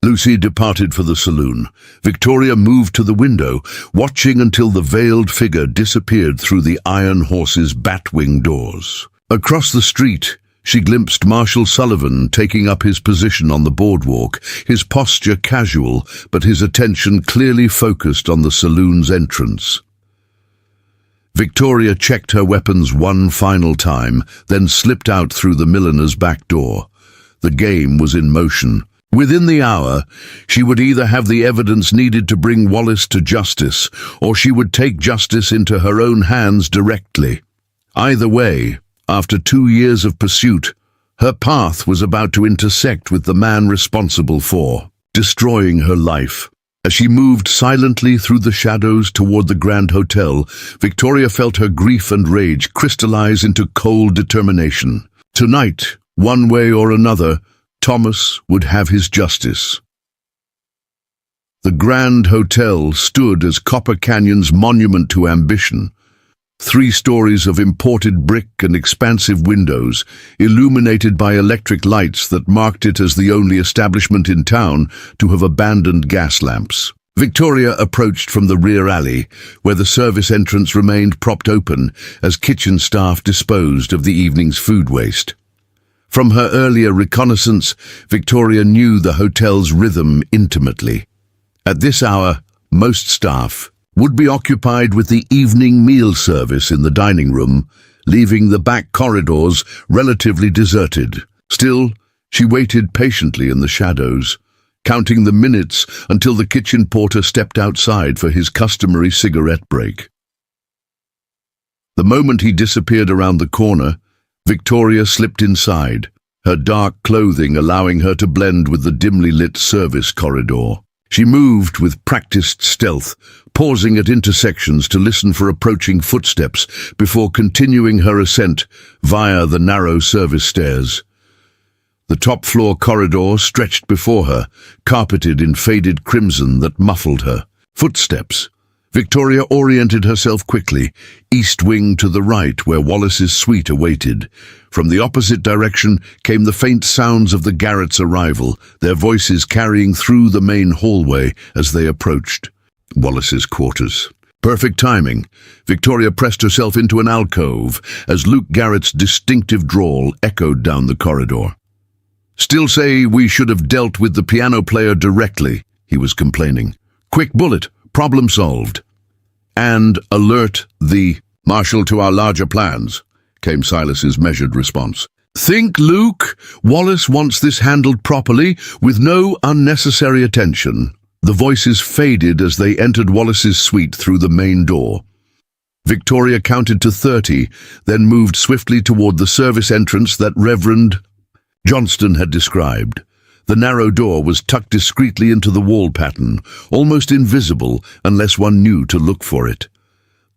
Lucy departed for the saloon. Victoria moved to the window, watching until the veiled figure disappeared through the iron horse's bat-wing doors. Across the street, she glimpsed Marshal Sullivan taking up his position on the boardwalk, his posture casual, but his attention clearly focused on the saloon's entrance. Victoria checked her weapons one final time, then slipped out through the milliner's back door. The game was in motion. Within the hour, she would either have the evidence needed to bring Wallace to justice, or she would take justice into her own hands directly. Either way, after 2 years of pursuit, her path was about to intersect with the man responsible for destroying her life. As she moved silently through the shadows toward the Grand Hotel, Victoria felt her grief and rage crystallize into cold determination. Tonight, one way or another, Thomas would have his justice. The Grand Hotel stood as Copper Canyon's monument to ambition. 3 stories of imported brick and expansive windows, illuminated by electric lights that marked it as the only establishment in town to have abandoned gas lamps. Victoria approached from the rear alley, where the service entrance remained propped open as kitchen staff disposed of the evening's food waste. From her earlier reconnaissance, Victoria knew the hotel's rhythm intimately. At this hour, most staff would be occupied with the evening meal service in the dining room, leaving the back corridors relatively deserted. Still, she waited patiently in the shadows, counting the minutes until the kitchen porter stepped outside for his customary cigarette break. The moment he disappeared around the corner, Victoria slipped inside, her dark clothing allowing her to blend with the dimly lit service corridor. She moved with practiced stealth, pausing at intersections to listen for approaching footsteps before continuing her ascent via the narrow service stairs. The top-floor corridor stretched before her, carpeted in faded crimson that muffled her. Footsteps. Victoria oriented herself quickly, east wing to the right where Wallace's suite awaited. From the opposite direction came the faint sounds of the Garretts' arrival, their voices carrying through the main hallway as they approached. Wallace's quarters. Perfect timing. Victoria pressed herself into an alcove as Luke Garrett's distinctive drawl echoed down the corridor. "Still say we should have dealt with the piano player directly," he was complaining. "Quick bullet. Problem solved." "And alert the marshal to our larger plans," came Silas's measured response. "Think, Luke. Wallace wants this handled properly, with no unnecessary attention." The voices faded as they entered Wallace's suite through the main door. Victoria counted to 30, then moved swiftly toward the service entrance that Reverend Johnston had described. The narrow door was tucked discreetly into the wall pattern, almost invisible unless one knew to look for it.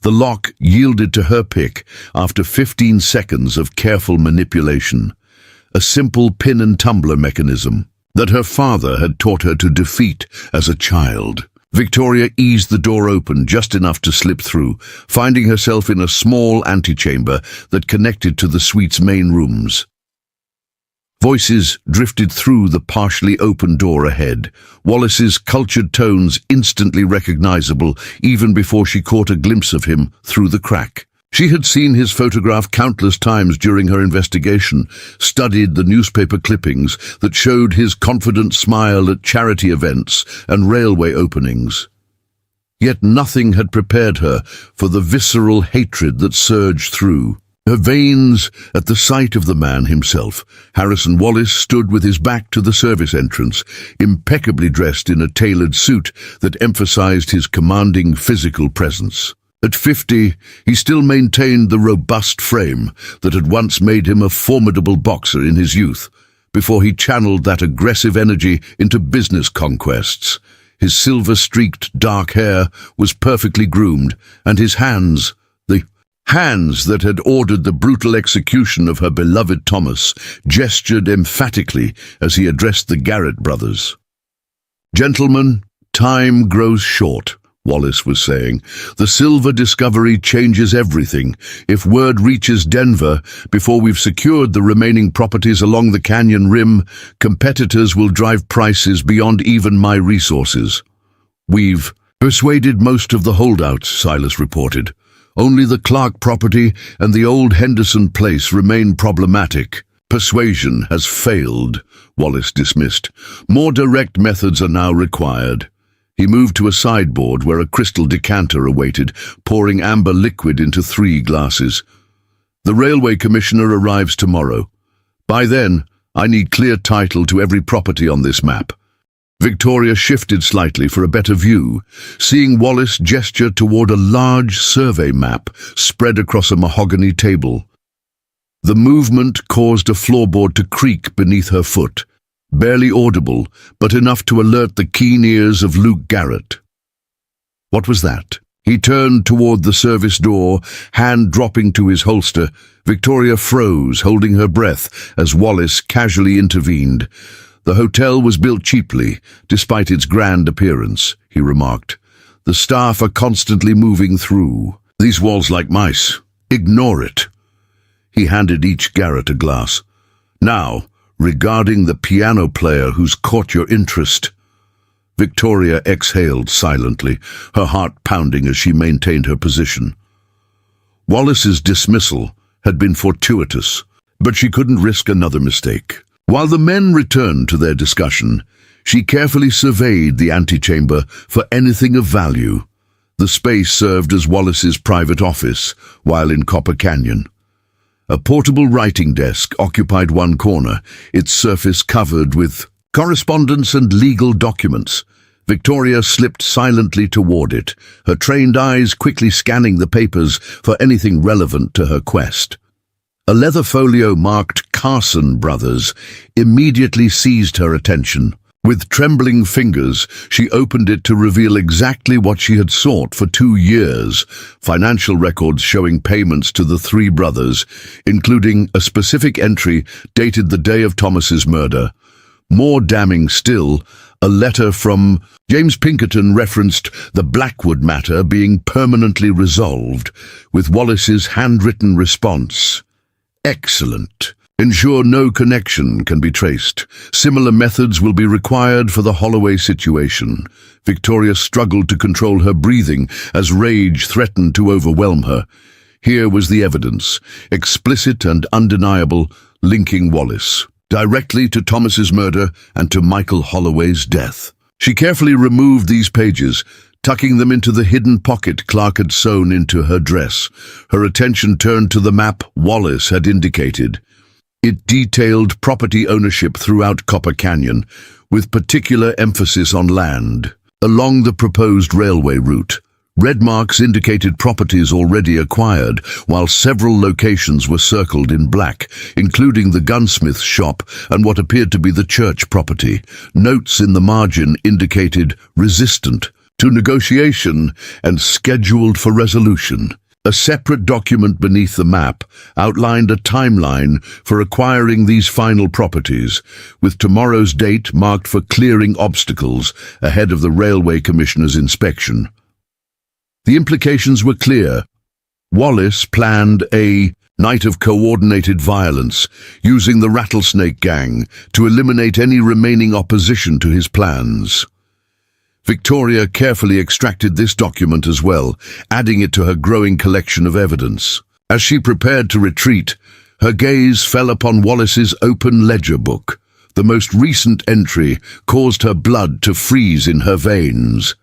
The lock yielded to her pick after 15 seconds of careful manipulation, a simple pin and tumbler mechanism that her father had taught her to defeat as a child. Victoria eased the door open just enough to slip through, finding herself in a small antechamber that connected to the suite's main rooms. Voices drifted through the partially open door ahead, Wallace's cultured tones instantly recognizable even before she caught a glimpse of him through the crack. She had seen his photograph countless times during her investigation, studied the newspaper clippings that showed his confident smile at charity events and railway openings. Yet nothing had prepared her for the visceral hatred that surged through her veins at the sight of the man himself. Harrison Wallace stood with his back to the service entrance, impeccably dressed in a tailored suit that emphasized his commanding physical presence. At 50, he still maintained the robust frame that had once made him a formidable boxer in his youth, before he channeled that aggressive energy into business conquests. His silver-streaked dark hair was perfectly groomed, and his hands, the hands that had ordered the brutal execution of her beloved Thomas, gestured emphatically as he addressed the Garrett brothers. "Gentlemen, time grows short," Wallace was saying. "The silver discovery changes everything. If word reaches Denver before we've secured the remaining properties along the canyon rim, competitors will drive prices beyond even my resources." "We've persuaded most of the holdouts," Silas reported. "Only the Clark property and the old Henderson place remain problematic." "Persuasion has failed," Wallace dismissed. "More direct methods are now required." He moved to a sideboard where a crystal decanter awaited, pouring amber liquid into 3 glasses. "The railway commissioner arrives tomorrow. By then, I need clear title to every property on this map." Victoria shifted slightly for a better view, seeing Wallace gesture toward a large survey map spread across a mahogany table. The movement caused a floorboard to creak beneath her foot, barely audible, but enough to alert the keen ears of Luke Garrett. What was that? He turned toward the service door, hand dropping to his holster. Victoria froze, holding her breath, as Wallace casually intervened. "The hotel was built cheaply, despite its grand appearance," he remarked. "The staff are constantly moving through. These walls like mice. Ignore it." He handed each Garrett a glass. "Now, regarding the piano player who's caught your interest." Victoria exhaled silently, her heart pounding as she maintained her position. Wallace's dismissal had been fortuitous, but she couldn't risk another mistake. While the men returned to their discussion, she carefully surveyed the antechamber for anything of value. The space served as Wallace's private office while in Copper Canyon. A portable writing desk occupied one corner, its surface covered with Correspondence and legal documents. Victoria slipped silently toward it, her trained eyes quickly scanning the papers for anything relevant to her quest. A leather folio marked Carson Brothers immediately seized her attention. With trembling fingers, she opened it to reveal exactly what she had sought for 2 years, financial records showing payments to the three brothers, including a specific entry dated the day of Thomas's murder. More damning still, a letter from James Pinkerton referenced the Blackwood matter being permanently resolved, with Wallace's handwritten response. Excellent. Ensure no connection can be traced. Similar methods will be required for the Holloway situation. Victoria struggled to control her breathing as rage threatened to overwhelm her. Here was the evidence, explicit and undeniable, linking Wallace directly to Thomas's murder and to Michael Holloway's death. She carefully removed these pages, tucking them into the hidden pocket Clark had sewn into her dress. Her attention turned to the map Wallace had indicated. It detailed property ownership throughout Copper Canyon, with particular emphasis on land. Along the proposed railway route, red marks indicated properties already acquired, while several locations were circled in black, including the gunsmith's shop and what appeared to be the church property. Notes in the margin indicated resistant to negotiation and scheduled for resolution. A separate document beneath the map outlined a timeline for acquiring these final properties, with tomorrow's date marked for clearing obstacles ahead of the Railway Commissioner's inspection. The implications were clear. Wallace planned a night of coordinated violence, using the Rattlesnake Gang to eliminate any remaining opposition to his plans. Victoria carefully extracted this document as well, adding it to her growing collection of evidence. As she prepared to retreat, her gaze fell upon Wallace's open ledger book. The most recent entry caused her blood to freeze in her veins.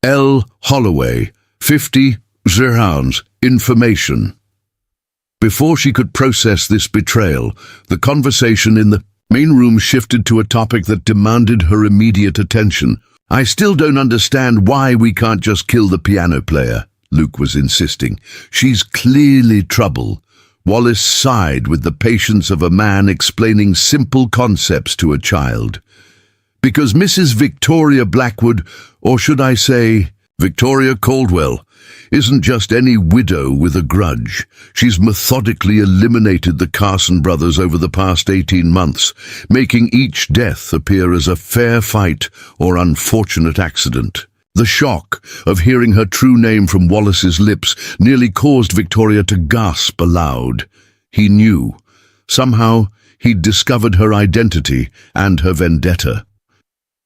L. Holloway, 50 zirhans, information. Before she could process this betrayal, the conversation in the main room shifted to a topic that demanded her immediate attention. I still don't understand why we can't just kill the piano player, Luke was insisting. She's clearly trouble. Wallace sighed with the patience of a man explaining simple concepts to a child. Because Mrs. Victoria Blackwood, or should I say, Victoria Caldwell, isn't just any widow with a grudge. She's methodically eliminated the Carson brothers over the past 18 months, making each death appear as a fair fight or unfortunate accident. The shock of hearing her true name from Wallace's lips nearly caused Victoria to gasp aloud. He knew. Somehow, he'd discovered her identity and her vendetta.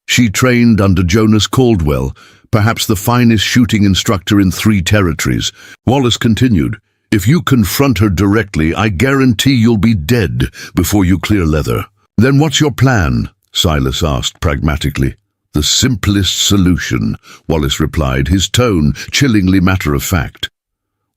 She trained under Jonas Caldwell, perhaps the finest shooting instructor in 3 territories. Wallace continued, If you confront her directly, I guarantee you'll be dead before you clear leather. Then what's your plan? Silas asked pragmatically. The simplest solution, Wallace replied, his tone chillingly matter-of-fact.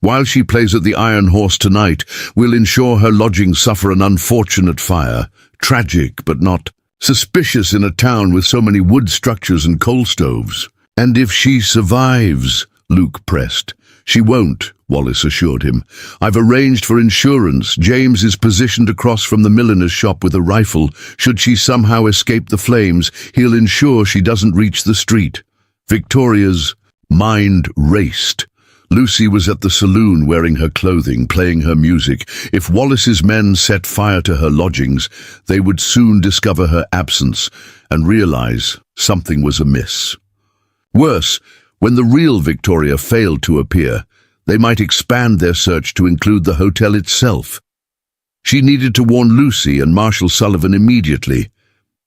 While she plays at the Iron Horse tonight, we'll ensure her lodgings suffer an unfortunate fire. Tragic, but not suspicious in a town with so many wood structures and coal stoves. And if she survives, Luke pressed. She won't, Wallace assured him. I've arranged for insurance. James is positioned across from the milliner's shop with a rifle. Should she somehow escape the flames, he'll ensure she doesn't reach the street. Victoria's mind raced. Lucy was at the saloon wearing her clothing, playing her music. If Wallace's men set fire to her lodgings, they would soon discover her absence and realize something was amiss. Worse, when the real Victoria failed to appear, they might expand their search to include the hotel itself. She needed to warn Lucy and Marshal Sullivan immediately.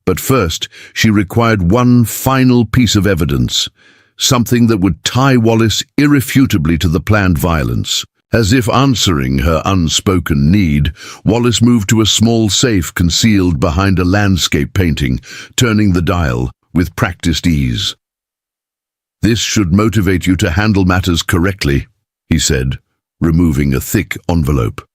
But first, she required one final piece of evidence, something that would tie Wallace irrefutably to the planned violence. As if answering her unspoken need, Wallace moved to a small safe concealed behind a landscape painting, turning the dial with practiced ease. This should motivate you to handle matters correctly, he said, removing a thick envelope.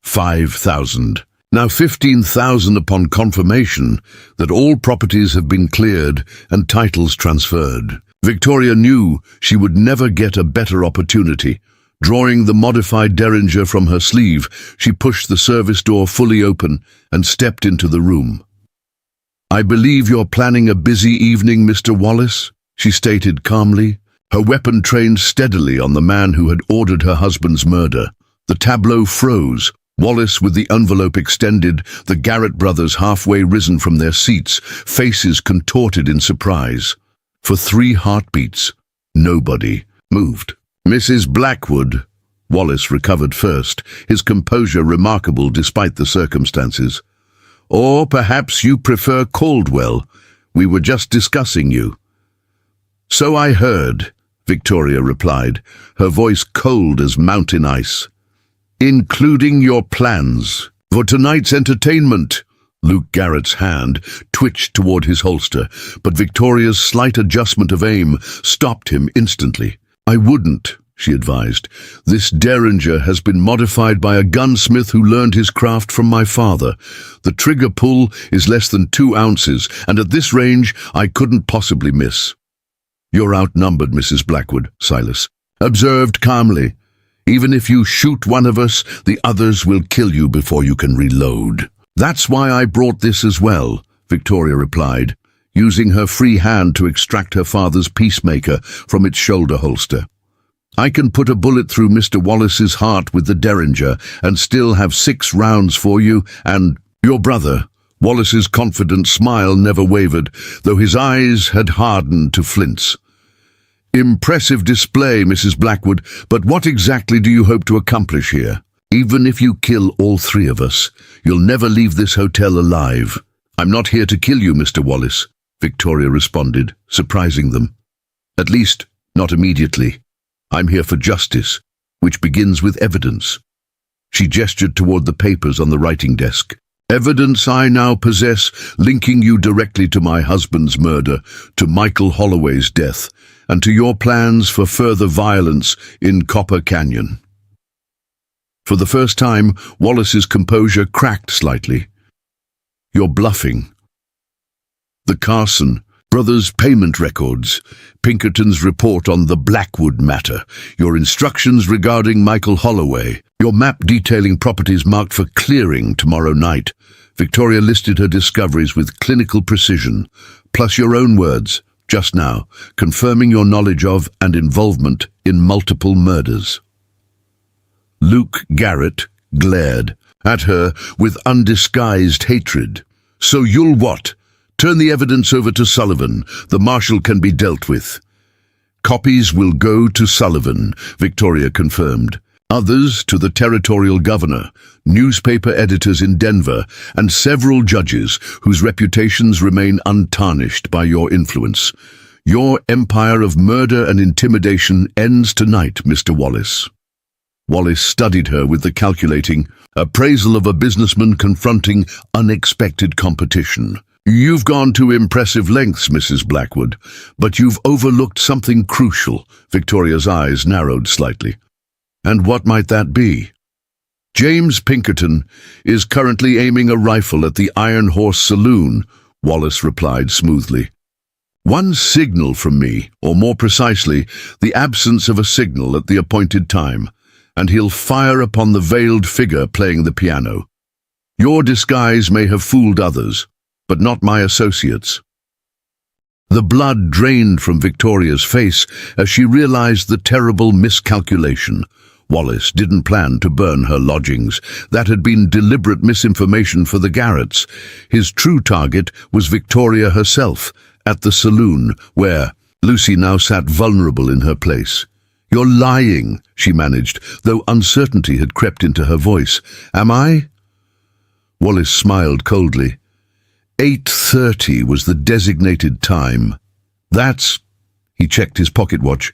5,000. Now 15,000 upon confirmation that all properties have been cleared and titles transferred. Victoria knew she would never get a better opportunity. Drawing the modified derringer from her sleeve, she pushed the service door fully open and stepped into the room. "I believe you're planning a busy evening, Mr. Wallace," she stated calmly, her weapon trained steadily on the man who had ordered her husband's murder. The tableau froze. Wallace with the envelope extended, the Garrett brothers halfway risen from their seats, faces contorted in surprise. For 3 heartbeats, nobody moved. "Mrs. Blackwood," Wallace recovered first, his composure remarkable despite the circumstances. "Or perhaps you prefer Caldwell. We were just discussing you." "So I heard," Victoria replied, her voice cold as mountain ice. "Including your plans for tonight's entertainment." Luke Garrett's hand twitched toward his holster, but Victoria's slight adjustment of aim stopped him instantly. "I wouldn't," she advised. "This derringer has been modified by a gunsmith who learned his craft from my father. The trigger pull is less than 2 ounces, and at this range I couldn't possibly miss." "You're outnumbered, Mrs. Blackwood," Silas observed calmly. "Even if you shoot one of us, the others will kill you before you can reload." "That's why I brought this as well," Victoria replied, using her free hand to extract her father's peacemaker from its shoulder holster. "I can put a bullet through Mr. Wallace's heart with the derringer and still have 6 rounds for you and your brother." Wallace's confident smile never wavered, though his eyes had hardened to flints. "Impressive display, Mrs. Blackwood, but what exactly do you hope to accomplish here? Even if you kill all 3 of us, you'll never leave this hotel alive." "I'm not here to kill you, Mr. Wallace," Victoria responded, surprising them. "At least, not immediately. I'm here for justice, which begins with evidence." She gestured toward the papers on the writing desk. "Evidence I now possess linking you directly to my husband's murder, to Michael Holloway's death, and to your plans for further violence in Copper Canyon." For the first time, Wallace's composure cracked slightly. "You're bluffing." "The Carson brothers' payment records, Pinkerton's report on the Blackwood matter, your instructions regarding Michael Holloway, your map detailing properties marked for clearing tomorrow night." Victoria listed her discoveries with clinical precision, plus your own words, just now, confirming your knowledge of and involvement in multiple murders. Luke Garrett glared at her with undisguised hatred. "So you'll what? Turn the evidence over to Sullivan. The marshal can be dealt with." "Copies will go to Sullivan," Victoria confirmed. "Others to the territorial governor, newspaper editors in Denver, and several judges whose reputations remain untarnished by your influence. Your empire of murder and intimidation ends tonight, Mr. Wallace." Wallace studied her with the calculating appraisal of a businessman confronting unexpected competition. "You've gone to impressive lengths, Mrs. Blackwood, but you've overlooked something crucial." Victoria's eyes narrowed slightly. "And what might that be?" "James Pinkerton is currently aiming a rifle at the Iron Horse Saloon," Wallace replied smoothly. "One signal from me, or more precisely, the absence of a signal at the appointed time, and he'll fire upon the veiled figure playing the piano. Your disguise may have fooled others, but not my associates." The blood drained from Victoria's face as she realized the terrible miscalculation. Wallace didn't plan to burn her lodgings. That had been deliberate misinformation for the Garretts. His true target was Victoria herself, at the saloon, where Lucy now sat vulnerable in her place. "You're lying," she managed, though uncertainty had crept into her voice. "Am I?" Wallace smiled coldly. 8:30 was the designated time. That's, he checked his pocket watch,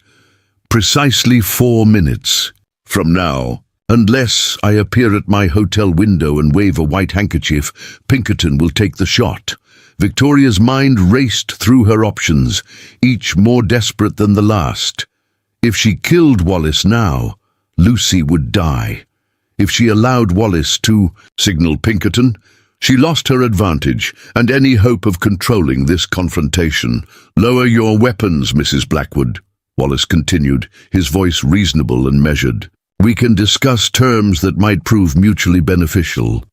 precisely 4 minutes from now. Unless I appear at my hotel window and wave a white handkerchief, Pinkerton will take the shot. Victoria's mind raced through her options, each more desperate than the last. If she killed Wallace now, Lucy would die. If she allowed Wallace to signal Pinkerton, she lost her advantage and any hope of controlling this confrontation. "Lower your weapons, Mrs. Blackwood," Wallace continued, his voice reasonable and measured. "We can discuss terms that might prove mutually beneficial."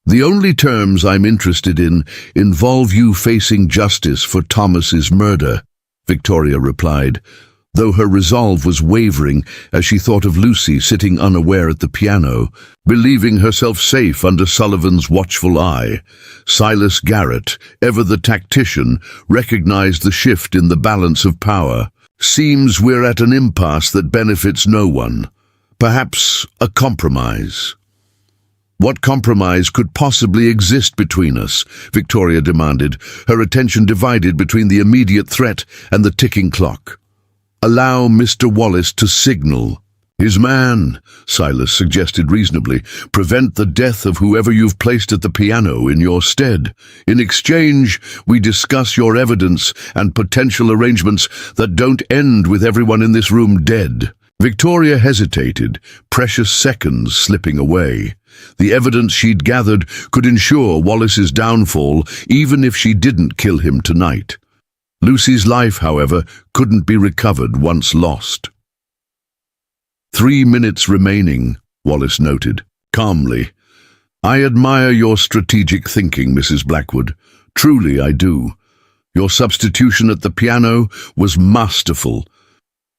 "The only terms I'm interested in involve you facing justice for Thomas's murder," Victoria replied, though her resolve was wavering as she thought of Lucy sitting unaware at the piano, believing herself safe under Sullivan's watchful eye. Silas Garrett, ever the tactician, recognized the shift in the balance of power. "Seems we're at an impasse that benefits no one. Perhaps a compromise." "What compromise could possibly exist between us?" Victoria demanded, her attention divided between the immediate threat and the ticking clock. "Allow Mr. Wallace to signal." "His man," Silas suggested reasonably. "Prevent the death of whoever you've placed at the piano in your stead. In exchange, we discuss your evidence and potential arrangements that don't end with everyone in this room dead." Victoria hesitated, precious seconds slipping away. The evidence she'd gathered could ensure Wallace's downfall, even if she didn't kill him tonight. Lucy's life, however, couldn't be recovered once lost. 3 minutes remaining, Wallace noted, calmly. "I admire your strategic thinking, Mrs. Blackwood. Truly I do. Your substitution at the piano was masterful.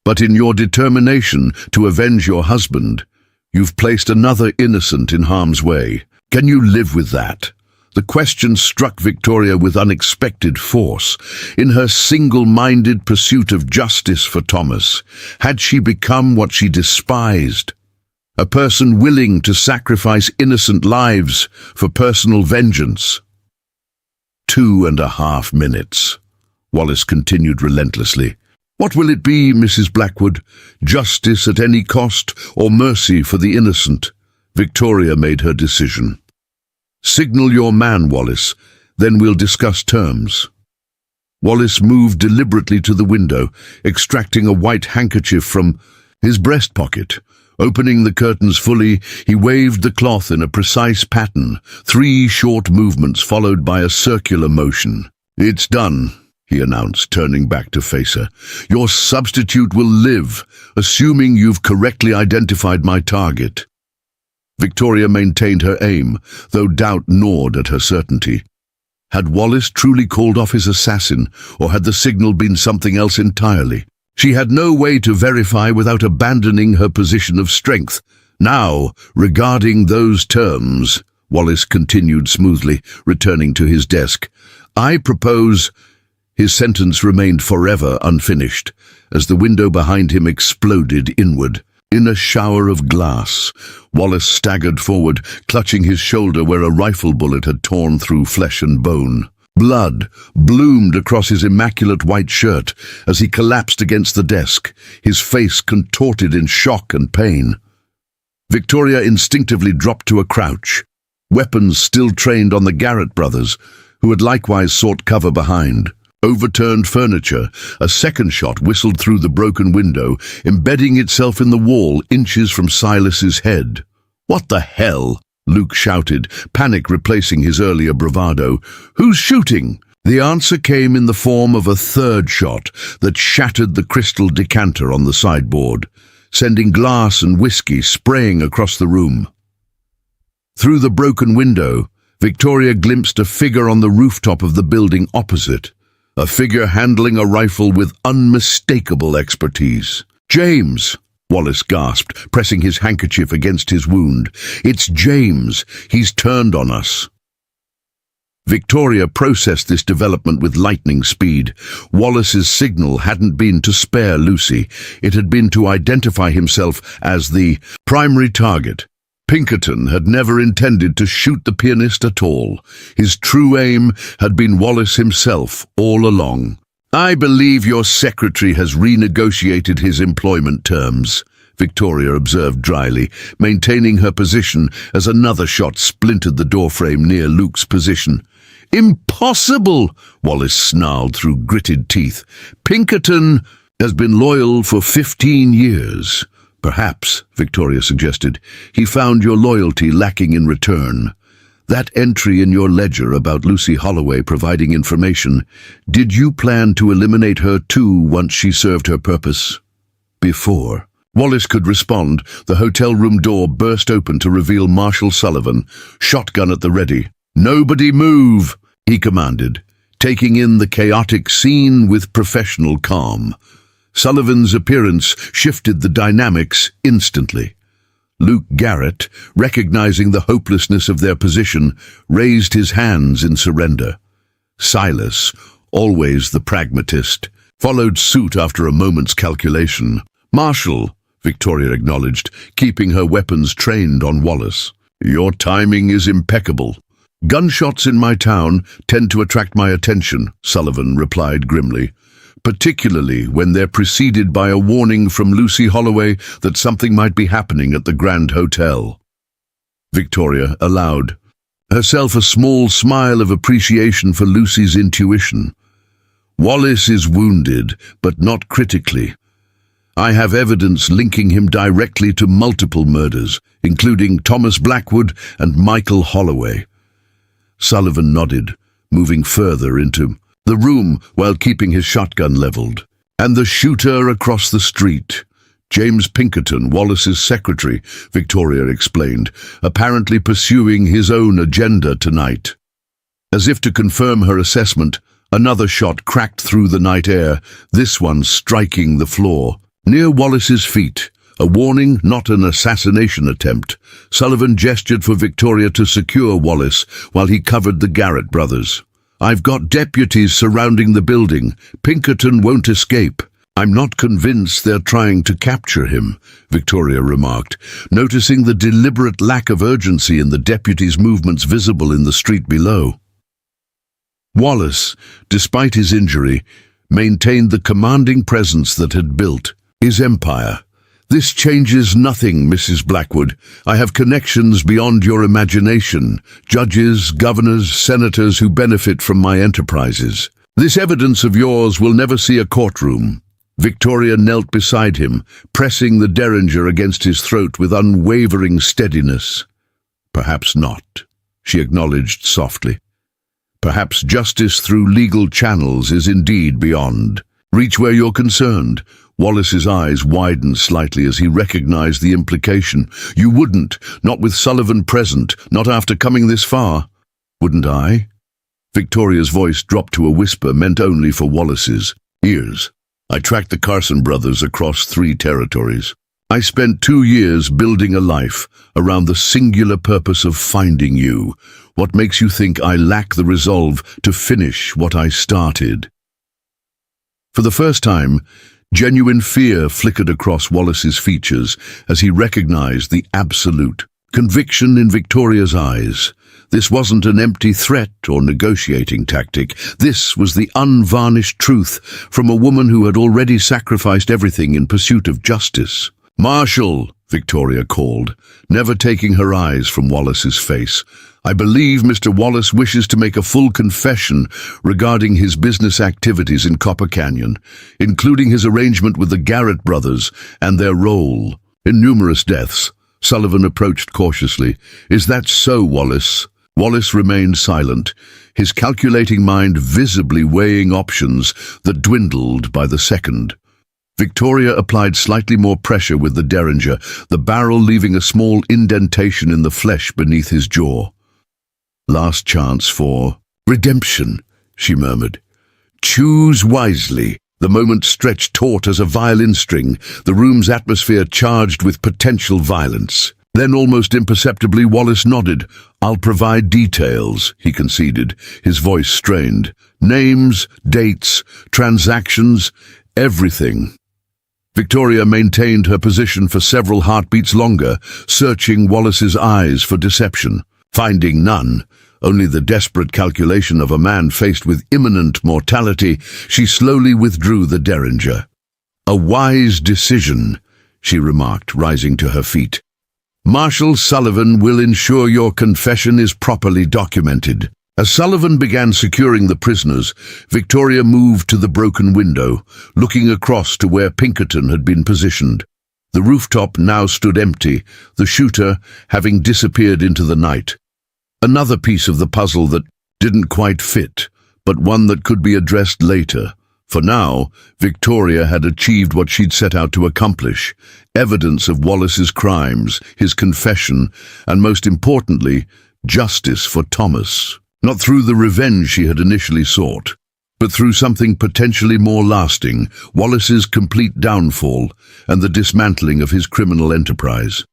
But in your determination to avenge your husband, you've placed another innocent in harm's way. Can you live with that?" The question struck Victoria with unexpected force. In her single-minded pursuit of justice for Thomas, had she become what she despised? A person willing to sacrifice innocent lives for personal vengeance? 2.5 minutes. Wallace continued relentlessly. "What will it be, Mrs. Blackwood? Justice at any cost, or mercy for the innocent?" Victoria made her decision. "Signal your man, Wallace, then we'll discuss terms." Wallace moved deliberately to the window, extracting a white handkerchief from his breast pocket. Opening the curtains fully, he waved the cloth in a precise pattern, 3 short movements followed by a circular motion. "It's done," he announced, turning back to face her. "Your substitute will live, assuming you've correctly identified my target." Victoria maintained her aim, though doubt gnawed at her certainty. Had Wallace truly called off his assassin, or had the signal been something else entirely? She had no way to verify without abandoning her position of strength. "Now, regarding those terms," Wallace continued smoothly, returning to his desk, "I propose—" His sentence remained forever unfinished, as the window behind him exploded inward. In a shower of glass, Wallace staggered forward, clutching his shoulder where a rifle bullet had torn through flesh and bone. Blood bloomed across his immaculate white shirt as he collapsed against the desk, his face contorted in shock and pain. Victoria instinctively dropped to a crouch, weapons still trained on the Garrett brothers, who had likewise sought cover behind. Overturned furniture, a second shot whistled through the broken window, embedding itself in the wall inches from Silas's head. "What the hell?" Luke shouted, panic replacing his earlier bravado. "Who's shooting?" The answer came in the form of a third shot that shattered the crystal decanter on the sideboard, sending glass and whiskey spraying across the room. Through the broken window, Victoria glimpsed a figure on the rooftop of the building opposite. A figure handling a rifle with unmistakable expertise. "James!" Wallace gasped, pressing his handkerchief against his wound. "It's James. He's turned on us." Victoria processed this development with lightning speed. Wallace's signal hadn't been to spare Lucy. It had been to identify himself as the primary target. Pinkerton had never intended to shoot the pianist at all. His true aim had been Wallace himself all along. "I believe your secretary has renegotiated his employment terms," Victoria observed dryly, maintaining her position as another shot splintered the doorframe near Luke's position. "Impossible!" Wallace snarled through gritted teeth. "Pinkerton has been loyal for 15 years. Perhaps, Victoria suggested, he found your loyalty lacking in return. That entry in your ledger about Lucy Holloway providing information, did you plan to eliminate her too once she served her purpose? Before Wallace could respond, the hotel room door burst open to reveal Marshal Sullivan, shotgun at the ready. "Nobody move," he commanded, taking in the chaotic scene with professional calm. Sullivan's appearance shifted the dynamics instantly. Luke Garrett, recognizing the hopelessness of their position, raised his hands in surrender. Silas, always the pragmatist, followed suit after a moment's calculation. "Marshal," Victoria acknowledged, keeping her weapons trained on Wallace. "Your timing is impeccable." "Gunshots in my town tend to attract my attention," Sullivan replied grimly, "particularly when they're preceded by a warning from Lucy Holloway that something might be happening at the Grand Hotel." Victoria allowed herself a small smile of appreciation for Lucy's intuition. "Wallace is wounded, but not critically. I have evidence linking him directly to multiple murders, including Thomas Blackwood and Michael Holloway." Sullivan nodded, moving further into the room while keeping his shotgun leveled. "And the shooter across the street, James Pinkerton, Wallace's secretary," Victoria explained, "apparently pursuing his own agenda tonight." As if to confirm her assessment, another shot cracked through the night air, this one striking the floor. Near Wallace's feet, a warning, not an assassination attempt, Sullivan gestured for Victoria to secure Wallace while he covered the Garrett brothers. "I've got deputies surrounding the building. Pinkerton won't escape." "I'm not convinced they're trying to capture him," Victoria remarked, noticing the deliberate lack of urgency in the deputies' movements visible in the street below. Wallace, despite his injury, maintained the commanding presence that had built his empire. "This changes nothing, Mrs. Blackwood. I have connections beyond your imagination, judges, governors, senators who benefit from my enterprises. This evidence of yours will never see a courtroom." Victoria knelt beside him, pressing the derringer against his throat with unwavering steadiness. "Perhaps not," she acknowledged softly. "Perhaps justice through legal channels is indeed beyond reach where you're concerned." Wallace's eyes widened slightly as he recognized the implication. "You wouldn't, not with Sullivan present, not after coming this far." "Wouldn't I?" Victoria's voice dropped to a whisper meant only for Wallace's ears. "I tracked the Carson brothers across 3 territories. I spent 2 years building a life around the singular purpose of finding you. What makes you think I lack the resolve to finish what I started?" For the first time, genuine fear flickered across Wallace's features as he recognized the absolute conviction in Victoria's eyes. This wasn't an empty threat or negotiating tactic. This was the unvarnished truth from a woman who had already sacrificed everything in pursuit of justice. "Marshal," Victoria called, never taking her eyes from Wallace's face. "I believe Mr. Wallace wishes to make a full confession regarding his business activities in Copper Canyon, including his arrangement with the Garrett brothers and their role in numerous deaths." Sullivan approached cautiously. "Is that so, Wallace?" Wallace remained silent, his calculating mind visibly weighing options that dwindled by the second. Victoria applied slightly more pressure with the derringer, the barrel leaving a small indentation in the flesh beneath his jaw. "Last chance for redemption," she murmured. "Choose wisely." The moment stretched taut as a violin string, the room's atmosphere charged with potential violence. Then, almost imperceptibly, Wallace nodded. "I'll provide details," he conceded, his voice strained. "Names, dates, transactions, everything." Victoria maintained her position for several heartbeats longer, searching Wallace's eyes for deception. Finding none, only the desperate calculation of a man faced with imminent mortality, she slowly withdrew the derringer. "A wise decision," she remarked, rising to her feet. "Marshal Sullivan will ensure your confession is properly documented." As Sullivan began securing the prisoners, Victoria moved to the broken window, looking across to where Pinkerton had been positioned. The rooftop now stood empty, the shooter having disappeared into the night. Another piece of the puzzle that didn't quite fit, but one that could be addressed later. For now, Victoria had achieved what she'd set out to accomplish: evidence of Wallace's crimes, his confession, and most importantly, justice for Thomas. Not through the revenge she had initially sought, but through something potentially more lasting: Wallace's complete downfall and the dismantling of his criminal enterprise.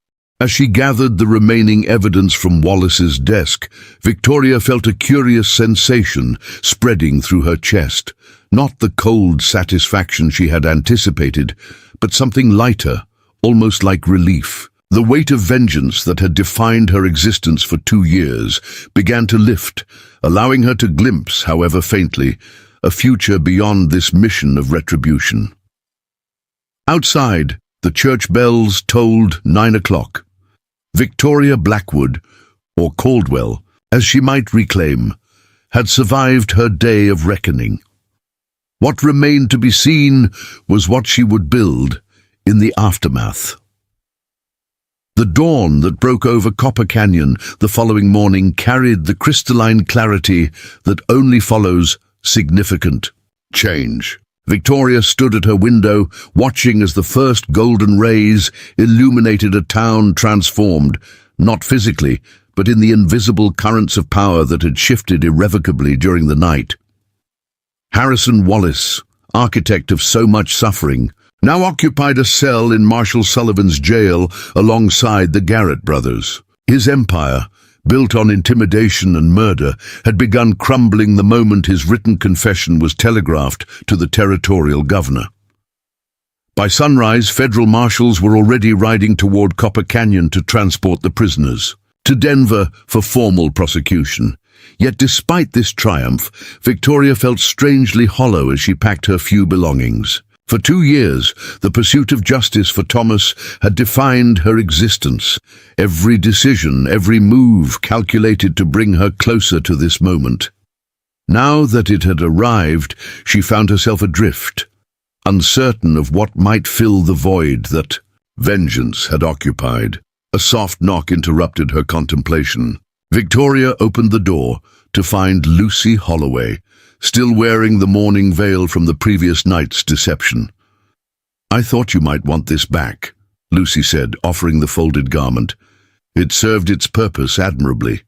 As she gathered the remaining evidence from Wallace's desk, Victoria felt a curious sensation spreading through her chest. Not the cold satisfaction she had anticipated, but something lighter, almost like relief. The weight of vengeance that had defined her existence for 2 years began to lift, allowing her to glimpse, however faintly, a future beyond this mission of retribution. Outside, the church bells tolled 9 o'clock. Victoria Blackwood, or Caldwell, as she might reclaim, had survived her day of reckoning. What remained to be seen was what she would build in the aftermath. The dawn that broke over Copper Canyon the following morning carried the crystalline clarity that only follows significant change. Victoria stood at her window, watching as the first golden rays illuminated a town transformed, not physically, but in the invisible currents of power that had shifted irrevocably during the night. Harrison Wallace, architect of so much suffering, now occupied a cell in Marshal Sullivan's jail alongside the Garrett brothers. His empire, built on intimidation and murder, had begun crumbling the moment his written confession was telegraphed to the territorial governor. By sunrise, federal marshals were already riding toward Copper Canyon to transport the prisoners to Denver for formal prosecution. Yet despite this triumph, Victoria felt strangely hollow as she packed her few belongings. For 2 years, the pursuit of justice for Thomas had defined her existence. Every decision, every move calculated to bring her closer to this moment. Now that it had arrived, she found herself adrift, uncertain of what might fill the void that vengeance had occupied. A soft knock interrupted her contemplation. Victoria opened the door to find Lucy Holloway, still wearing the mourning veil from the previous night's deception. "I thought you might want this back," Lucy said, offering the folded garment. "It served its purpose admirably."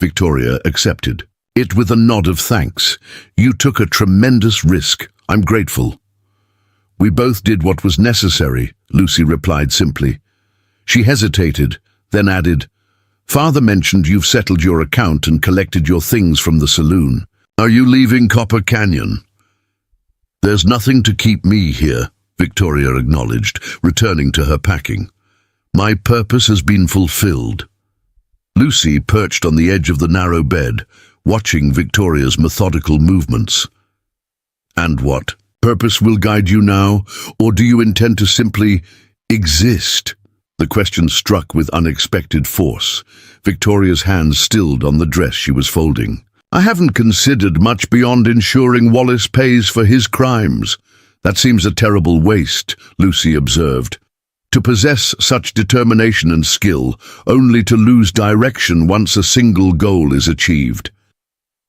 Victoria accepted it with a nod of thanks. "You took a tremendous risk. I'm grateful." "We both did what was necessary," Lucy replied simply. She hesitated, then added, "Father mentioned you've settled your account and collected your things from the saloon. Are you leaving Copper Canyon?" "There's nothing to keep me here," Victoria acknowledged, returning to her packing. "My purpose has been fulfilled." Lucy perched on the edge of the narrow bed, watching Victoria's methodical movements. "And what purpose will guide you now, or do you intend to simply exist?" The question struck with unexpected force. Victoria's hands stilled on the dress she was folding. "I haven't considered much beyond ensuring Wallace pays for his crimes." "That seems a terrible waste," Lucy observed. "To possess such determination and skill, only to lose direction once a single goal is achieved."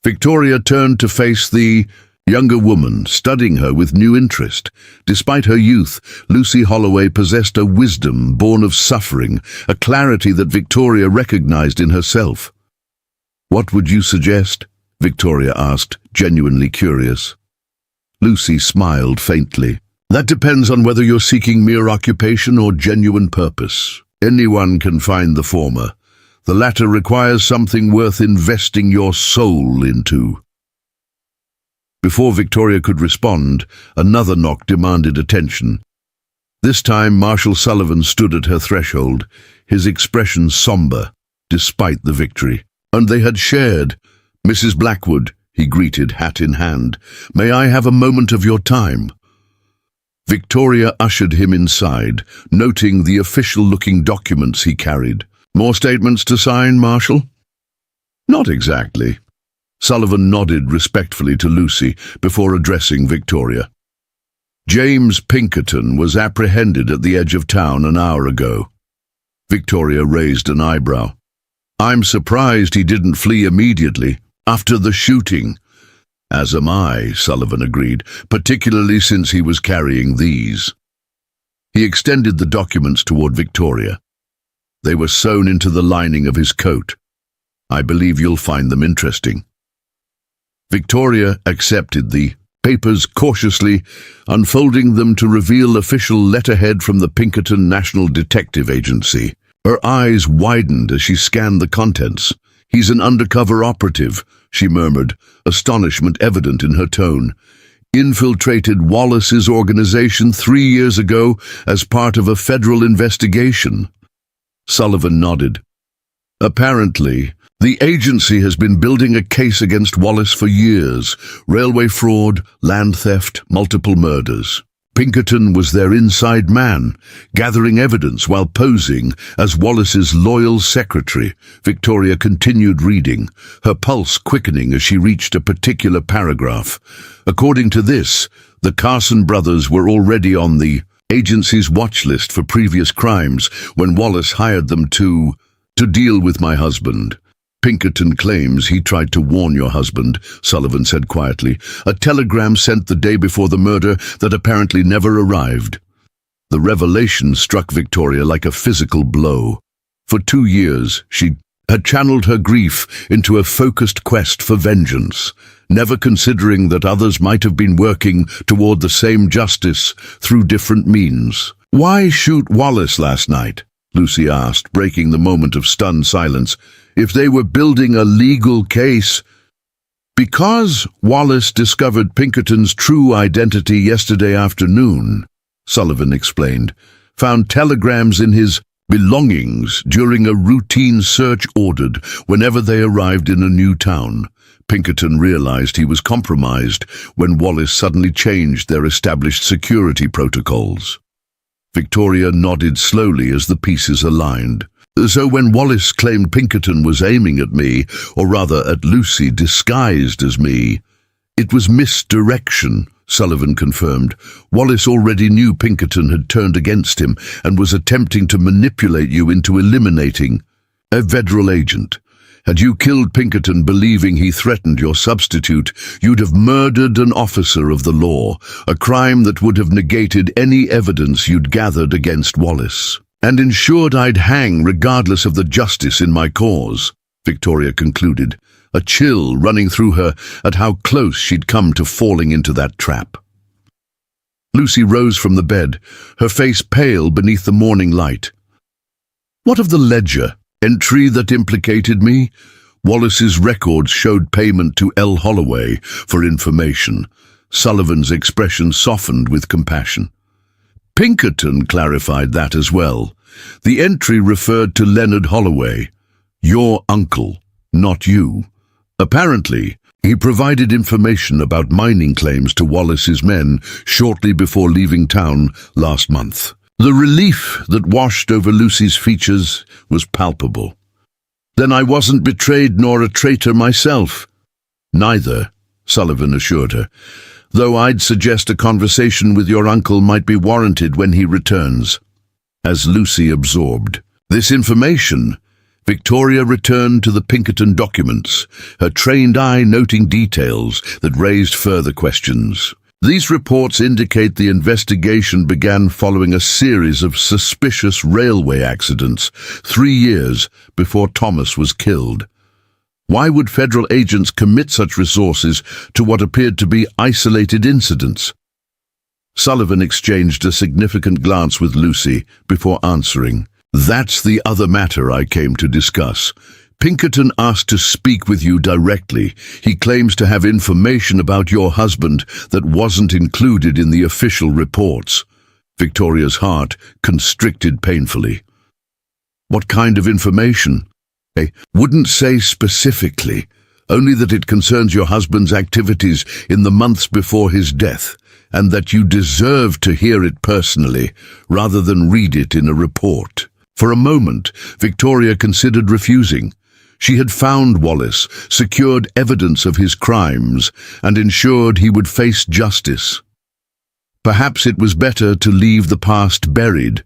Victoria turned to face the younger woman, studying her with new interest. Despite her youth, Lucy Holloway possessed a wisdom born of suffering, a clarity that Victoria recognized in herself. "What would you suggest?" Victoria asked, genuinely curious. Lucy smiled faintly. "That depends on whether you're seeking mere occupation or genuine purpose. Anyone can find the former. The latter requires something worth investing your soul into." Before Victoria could respond, another knock demanded attention. This time Marshal Sullivan stood at her threshold, his expression somber, despite the victory. And they had shared. "Mrs. Blackwood," he greeted, hat in hand, "may I have a moment of your time?" Victoria ushered him inside, noting the official-looking documents he carried. "More statements to sign, Marshal?" "Not exactly." Sullivan nodded respectfully to Lucy before addressing Victoria. James Pinkerton was apprehended at the edge of town an hour ago. Victoria raised an eyebrow. I'm surprised he didn't flee immediately, after the shooting. As am I, Sullivan agreed, particularly since he was carrying these. He extended the documents toward Victoria. They were sewn into the lining of his coat. I believe you'll find them interesting. Victoria accepted the papers cautiously, unfolding them to reveal official letterhead from the Pinkerton National Detective Agency. Her eyes widened as she scanned the contents. He's an undercover operative, she murmured, astonishment evident in her tone. Infiltrated Wallace's organization 3 years ago as part of a federal investigation. Sullivan nodded. Apparently, the agency has been building a case against Wallace for years. Railway fraud, land theft, multiple murders. Pinkerton was their inside man, gathering evidence while posing as Wallace's loyal secretary. Victoria continued reading, her pulse quickening as she reached a particular paragraph. According to this, the Carson brothers were already on the agency's watch list for previous crimes when Wallace hired them to deal with my husband. Pinkerton claims he tried to warn your husband, Sullivan said quietly. A telegram sent the day before the murder that apparently never arrived. The revelation struck Victoria like a physical blow. For 2 years, she had channeled her grief into a focused quest for vengeance, never considering that others might have been working toward the same justice through different means. Why shoot Wallace last night? Lucy asked, breaking the moment of stunned silence. If they were building a legal case. Because Wallace discovered Pinkerton's true identity yesterday afternoon, Sullivan explained, found telegrams in his belongings during a routine search ordered whenever they arrived in a new town. Pinkerton realized he was compromised when Wallace suddenly changed their established security protocols. Victoria nodded slowly as the pieces aligned. So when Wallace claimed Pinkerton was aiming at me, or rather at Lucy disguised as me, it was misdirection, Sullivan confirmed. Wallace already knew Pinkerton had turned against him and was attempting to manipulate you into eliminating a federal agent. Had you killed Pinkerton believing he threatened your substitute, you'd have murdered an officer of the law, a crime that would have negated any evidence you'd gathered against Wallace, and ensured I'd hang regardless of the justice in my cause, Victoria concluded, a chill running through her at how close she'd come to falling into that trap. Lucy rose from the bed, her face pale beneath the morning light. What of the ledger? Entry that implicated me? Wallace's records showed payment to L. Holloway for information. Sullivan's expression softened with compassion. Pinkerton clarified that as well. The entry referred to Leonard Holloway, your uncle, not you. Apparently, he provided information about mining claims to Wallace's men shortly before leaving town last month. The relief that washed over Lucy's features was palpable. Then I wasn't betrayed nor a traitor myself. Neither, Sullivan assured her, though I'd suggest a conversation with your uncle might be warranted when he returns. As Lucy absorbed this information, Victoria returned to the Pinkerton documents, her trained eye noting details that raised further questions. These reports indicate the investigation began following a series of suspicious railway accidents 3 years before Thomas was killed. Why would federal agents commit such resources to what appeared to be isolated incidents? Sullivan exchanged a significant glance with Lucy before answering. That's the other matter I came to discuss. Pinkerton asked to speak with you directly. He claims to have information about your husband that wasn't included in the official reports. Victoria's heart constricted painfully. What kind of information? I wouldn't say specifically, only that it concerns your husband's activities in the months before his death, and that you deserve to hear it personally, rather than read it in a report. For a moment, Victoria considered refusing. She had found Wallace, secured evidence of his crimes, and ensured he would face justice. Perhaps it was better to leave the past buried,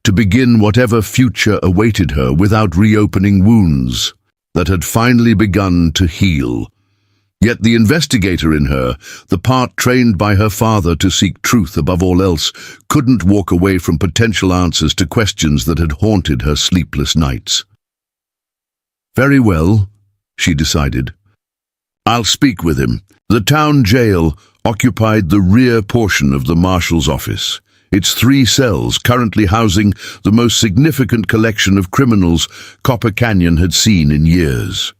to begin whatever future awaited her without reopening wounds that had finally begun to heal. Yet the investigator in her, the part trained by her father to seek truth above all else, couldn't walk away from potential answers to questions that had haunted her sleepless nights. Very well, she decided. I'll speak with him. The town jail occupied the rear portion of the marshal's office. Its 3 cells currently housing the most significant collection of criminals Copper Canyon had seen in years.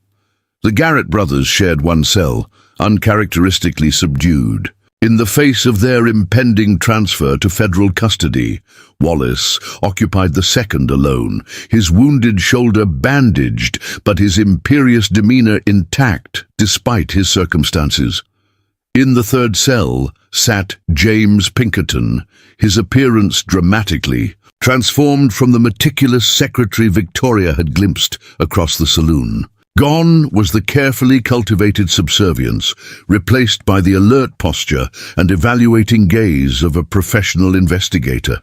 The Garrett brothers shared one cell, uncharacteristically subdued. In the face of their impending transfer to federal custody, Wallace occupied the second alone, his wounded shoulder bandaged, but his imperious demeanor intact despite his circumstances. In the third cell sat James Pinkerton, his appearance dramatically transformed from the meticulous secretary Victoria had glimpsed across the saloon. Gone was the carefully cultivated subservience, replaced by the alert posture and evaluating gaze of a professional investigator.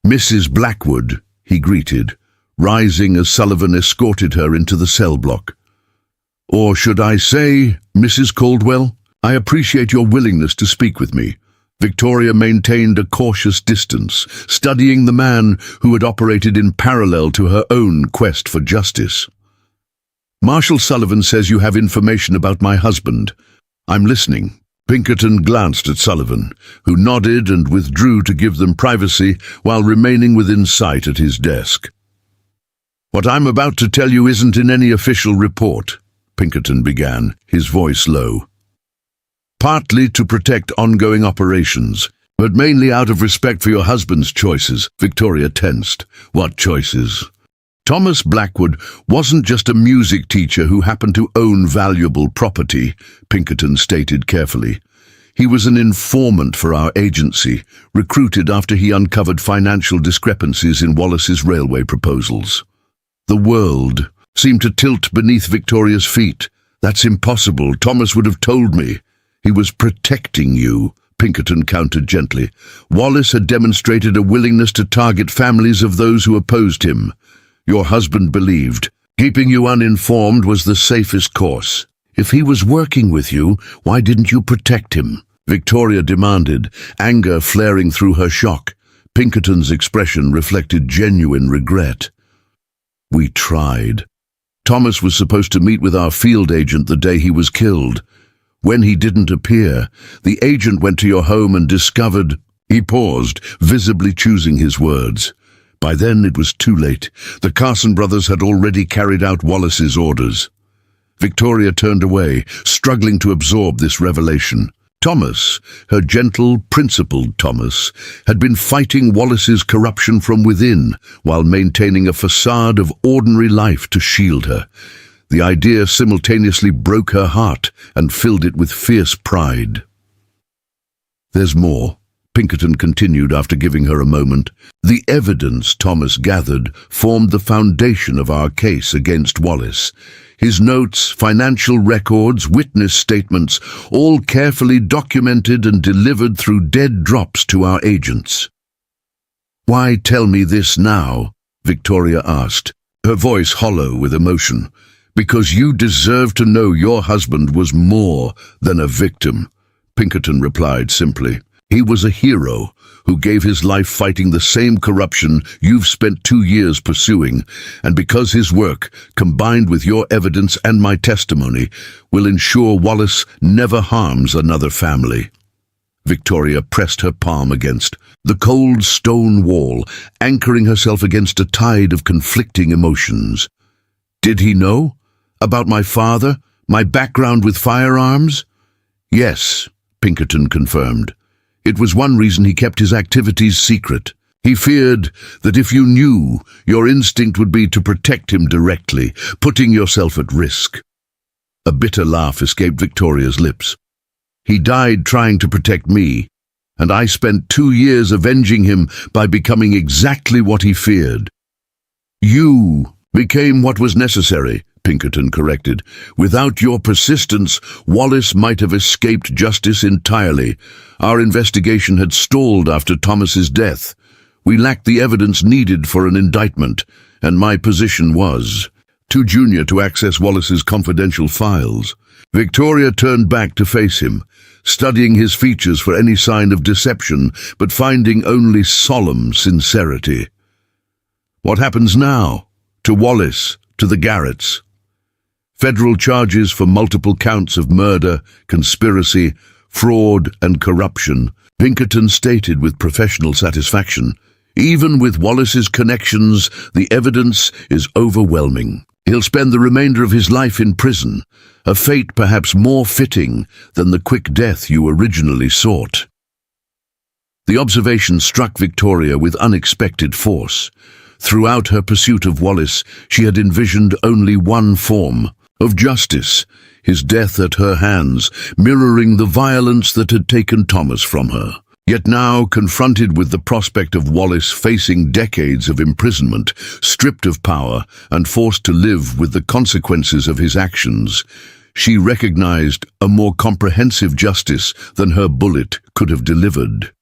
Mrs. Blackwood, he greeted, rising as Sullivan escorted her into the cell block. Or should I say, Mrs. Caldwell? I appreciate your willingness to speak with me. Victoria maintained a cautious distance, studying the man who had operated in parallel to her own quest for justice. Marshal Sullivan says you have information about my husband. I'm listening. Pinkerton glanced at Sullivan, who nodded and withdrew to give them privacy while remaining within sight at his desk. What I'm about to tell you isn't in any official report, Pinkerton began, his voice low. Partly to protect ongoing operations, but mainly out of respect for your husband's choices. Victoria tensed. What choices? Thomas Blackwood wasn't just a music teacher who happened to own valuable property, Pinkerton stated carefully. He was an informant for our agency, recruited after he uncovered financial discrepancies in Wallace's railway proposals. The world seemed to tilt beneath Victoria's feet. That's impossible. Thomas would have told me. He was protecting you, Pinkerton countered gently. Wallace had demonstrated a willingness to target families of those who opposed him. Your husband believed keeping you uninformed was the safest course. If he was working with you, why didn't you protect him? Victoria demanded, anger flaring through her shock. Pinkerton's expression reflected genuine regret. We tried. Thomas was supposed to meet with our field agent the day he was killed. When he didn't appear, the agent went to your home and discovered... He paused, visibly choosing his words. By then it was too late. The Carson brothers had already carried out Wallace's orders. Victoria turned away, struggling to absorb this revelation. Thomas, her gentle, principled Thomas, had been fighting Wallace's corruption from within while maintaining a facade of ordinary life to shield her. The idea simultaneously broke her heart and filled it with fierce pride. There's more. Pinkerton continued after giving her a moment. The evidence Thomas gathered formed the foundation of our case against Wallace. His notes, financial records, witness statements, all carefully documented and delivered through dead drops to our agents. Why tell me this now? Victoria asked, her voice hollow with emotion. Because you deserve to know your husband was more than a victim, Pinkerton replied simply. He was a hero who gave his life fighting the same corruption you've spent 2 years pursuing, and because his work, combined with your evidence and my testimony, will ensure Wallace never harms another family. Victoria pressed her palm against the cold stone wall, anchoring herself against a tide of conflicting emotions. Did he know? About my father? My background with firearms? Yes, Pinkerton confirmed. It was one reason he kept his activities secret. He feared that if you knew, your instinct would be to protect him directly, putting yourself at risk. A bitter laugh escaped Victoria's lips. He died trying to protect me, and I spent 2 years avenging him by becoming exactly what he feared. You became what was necessary, Pinkerton corrected. Without your persistence, Wallace might have escaped justice entirely. Our investigation had stalled after Thomas's death. We lacked the evidence needed for an indictment, and my position was too junior to access Wallace's confidential files. Victoria turned back to face him, studying his features for any sign of deception, but finding only solemn sincerity. What happens now? To Wallace, to the Garretts? Federal charges for multiple counts of murder, conspiracy, fraud, and corruption, Pinkerton stated with professional satisfaction. Even with Wallace's connections, the evidence is overwhelming. He'll spend the remainder of his life in prison, a fate perhaps more fitting than the quick death you originally sought. The observation struck Victoria with unexpected force. Throughout her pursuit of Wallace, she had envisioned only one form of justice, his death at her hands, mirroring the violence that had taken Thomas from her. Yet now, confronted with the prospect of Wallace facing decades of imprisonment, stripped of power, and forced to live with the consequences of his actions, she recognized a more comprehensive justice than her bullet could have delivered.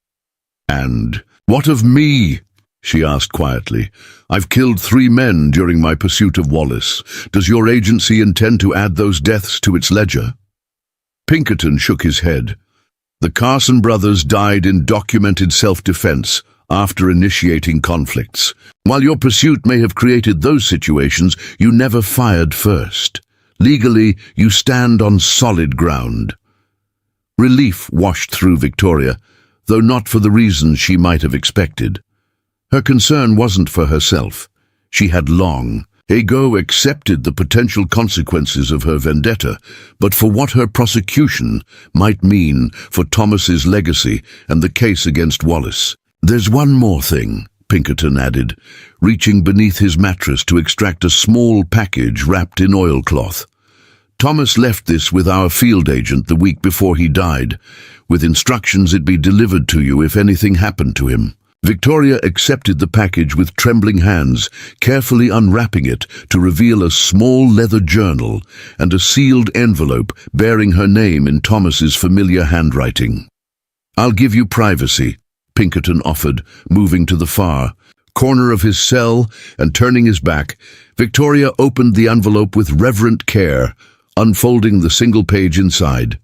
"And what of me?" she asked quietly. "I've killed 3 men during my pursuit of Wallace. Does your agency intend to add those deaths to its ledger?" Pinkerton shook his head. The Carson brothers died in documented self-defense after initiating conflicts. While your pursuit may have created those situations, you never fired first. Legally, you stand on solid ground. Relief washed through Victoria, though not for the reasons she might have expected. Her concern wasn't for herself. She had long ago accepted the potential consequences of her vendetta, but for what her prosecution might mean for Thomas's legacy and the case against Wallace. "There's one more thing," Pinkerton added, reaching beneath his mattress to extract a small package wrapped in oilcloth. "Thomas left this with our field agent the week before he died, with instructions it be delivered to you if anything happened to him." Victoria accepted the package with trembling hands, carefully unwrapping it to reveal a small leather journal and a sealed envelope bearing her name in Thomas's familiar handwriting. "I'll give you privacy," Pinkerton offered, moving to the far corner of his cell and turning his back. Victoria opened the envelope with reverent care, unfolding the single page inside.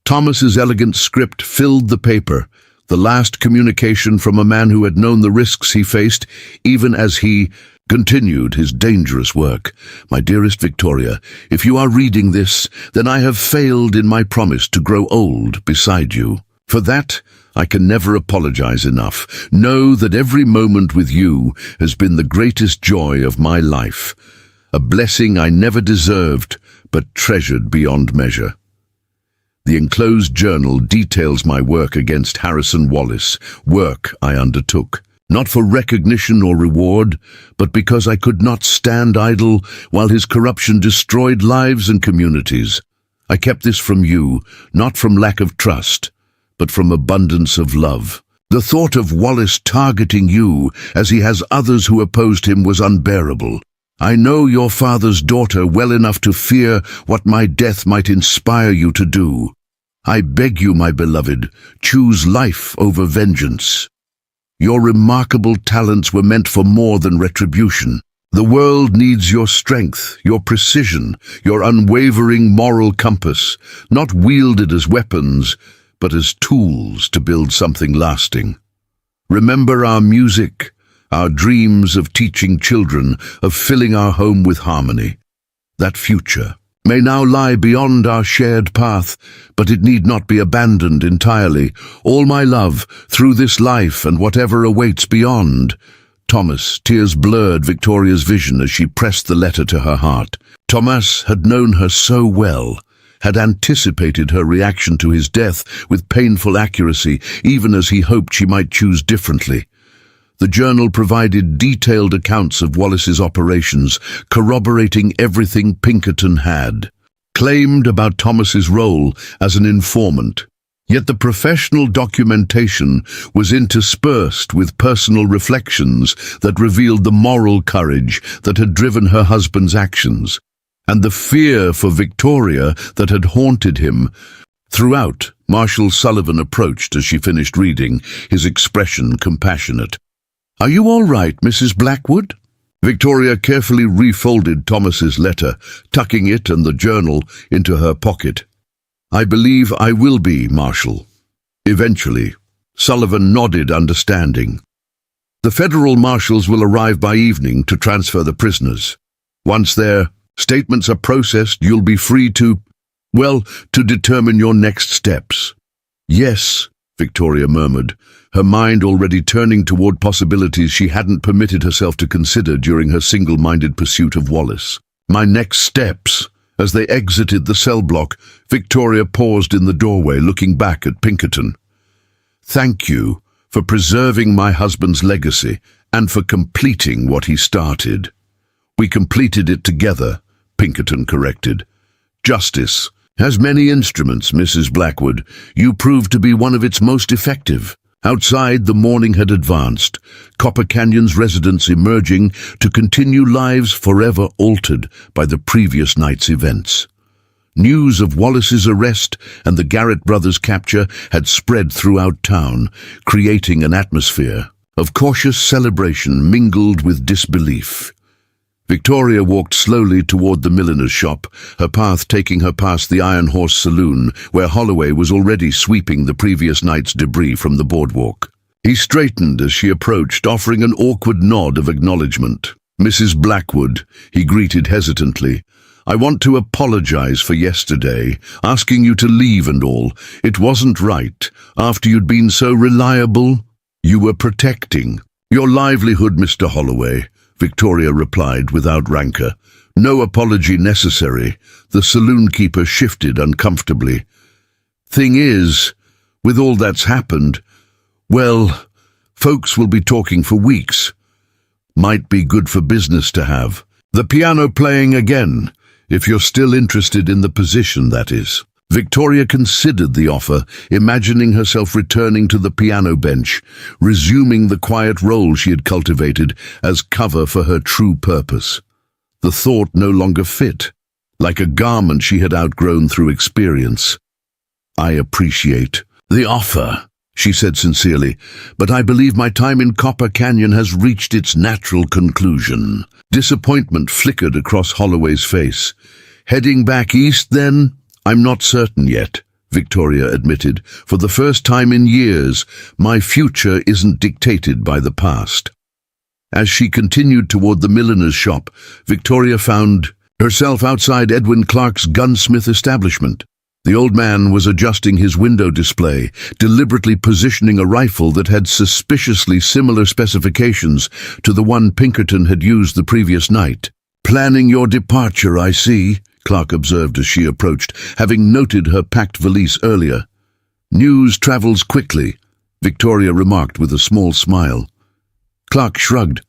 Thomas's elegant script filled the paper, the last communication from a man who had known the risks he faced, even as he continued his dangerous work. "My dearest Victoria, if you are reading this, then I have failed in my promise to grow old beside you. For that, I can never apologize enough. Know that every moment with you has been the greatest joy of my life, a blessing I never deserved, but treasured beyond measure." The enclosed journal details my work against Harrison Wallace, work I undertook, not for recognition or reward, but because I could not stand idle while his corruption destroyed lives and communities. I kept this from you, not from lack of trust, but from abundance of love. The thought of Wallace targeting you, as he has others who opposed him, was unbearable. I know your father's daughter well enough to fear what my death might inspire you to do. I beg you, my beloved, choose life over vengeance. Your remarkable talents were meant for more than retribution. The world needs your strength, your precision, your unwavering moral compass, not wielded as weapons, but as tools to build something lasting. Remember our music, our dreams of teaching children, of filling our home with harmony. That future may now lie beyond our shared path, but it need not be abandoned entirely. All my love, through this life and whatever awaits beyond. Thomas, tears blurred Victoria's vision as she pressed the letter to her heart. Thomas had known her so well, had anticipated her reaction to his death with painful accuracy, even as he hoped she might choose differently. The journal provided detailed accounts of Wallace's operations, corroborating everything Pinkerton had claimed about Thomas's role as an informant. Yet the professional documentation was interspersed with personal reflections that revealed the moral courage that had driven her husband's actions. and the fear for Victoria that had haunted him. Throughout, Marshal Sullivan approached as she finished reading, his expression compassionate. "Are you all right, Mrs. Blackwood?" Victoria carefully refolded Thomas's letter, tucking it and the journal into her pocket. "I believe I will be, Marshal. Eventually." Sullivan nodded, understanding. "The federal marshals will arrive by evening to transfer the prisoners. Once their statements are processed, you'll be free to determine your next steps." "Yes," Victoria murmured, her mind already turning toward possibilities she hadn't permitted herself to consider during her single-minded pursuit of Wallace. "My next steps." As they exited the cell block, Victoria paused in the doorway, looking back at Pinkerton. "Thank you for preserving my husband's legacy and for completing what he started." "We completed it together," Pinkerton corrected. "Justice has many instruments, Mrs. Blackwood. You proved to be one of its most effective." Outside, the morning had advanced, Copper Canyon's residents emerging to continue lives forever altered by the previous night's events. News of Wallace's arrest and the Garrett brothers' capture had spread throughout town, creating an atmosphere of cautious celebration mingled with disbelief. Victoria walked slowly toward the milliner's shop, her path taking her past the Iron Horse Saloon, where Holloway was already sweeping the previous night's debris from the boardwalk. He straightened as she approached, offering an awkward nod of acknowledgement. "Mrs. Blackwood," he greeted hesitantly, "I want to apologize for yesterday, asking you to leave and all. It wasn't right. After you'd been so reliable, you were protecting your livelihood, Mr. Holloway," Victoria replied without rancor. "No apology necessary." The saloon keeper shifted uncomfortably. "Thing is, with all that's happened, folks will be talking for weeks. Might be good for business to have the piano playing again, if you're still interested in the position, that is." Victoria considered the offer, imagining herself returning to the piano bench, resuming the quiet role she had cultivated as cover for her true purpose. The thought no longer fit, like a garment she had outgrown through experience. "I appreciate the offer," she said sincerely, "but I believe my time in Copper Canyon has reached its natural conclusion." Disappointment flickered across Holloway's face. "Heading back east, then?" "I'm not certain yet," Victoria admitted. "For the first time in years, my future isn't dictated by the past." As she continued toward the milliner's shop, Victoria found herself outside Edwin Clark's gunsmith establishment. The old man was adjusting his window display, deliberately positioning a rifle that had suspiciously similar specifications to the one Pinkerton had used the previous night. "Planning your departure, I see," Clark observed as she approached, having noted her packed valise earlier. "News travels quickly," Victoria remarked with a small smile. Clark shrugged.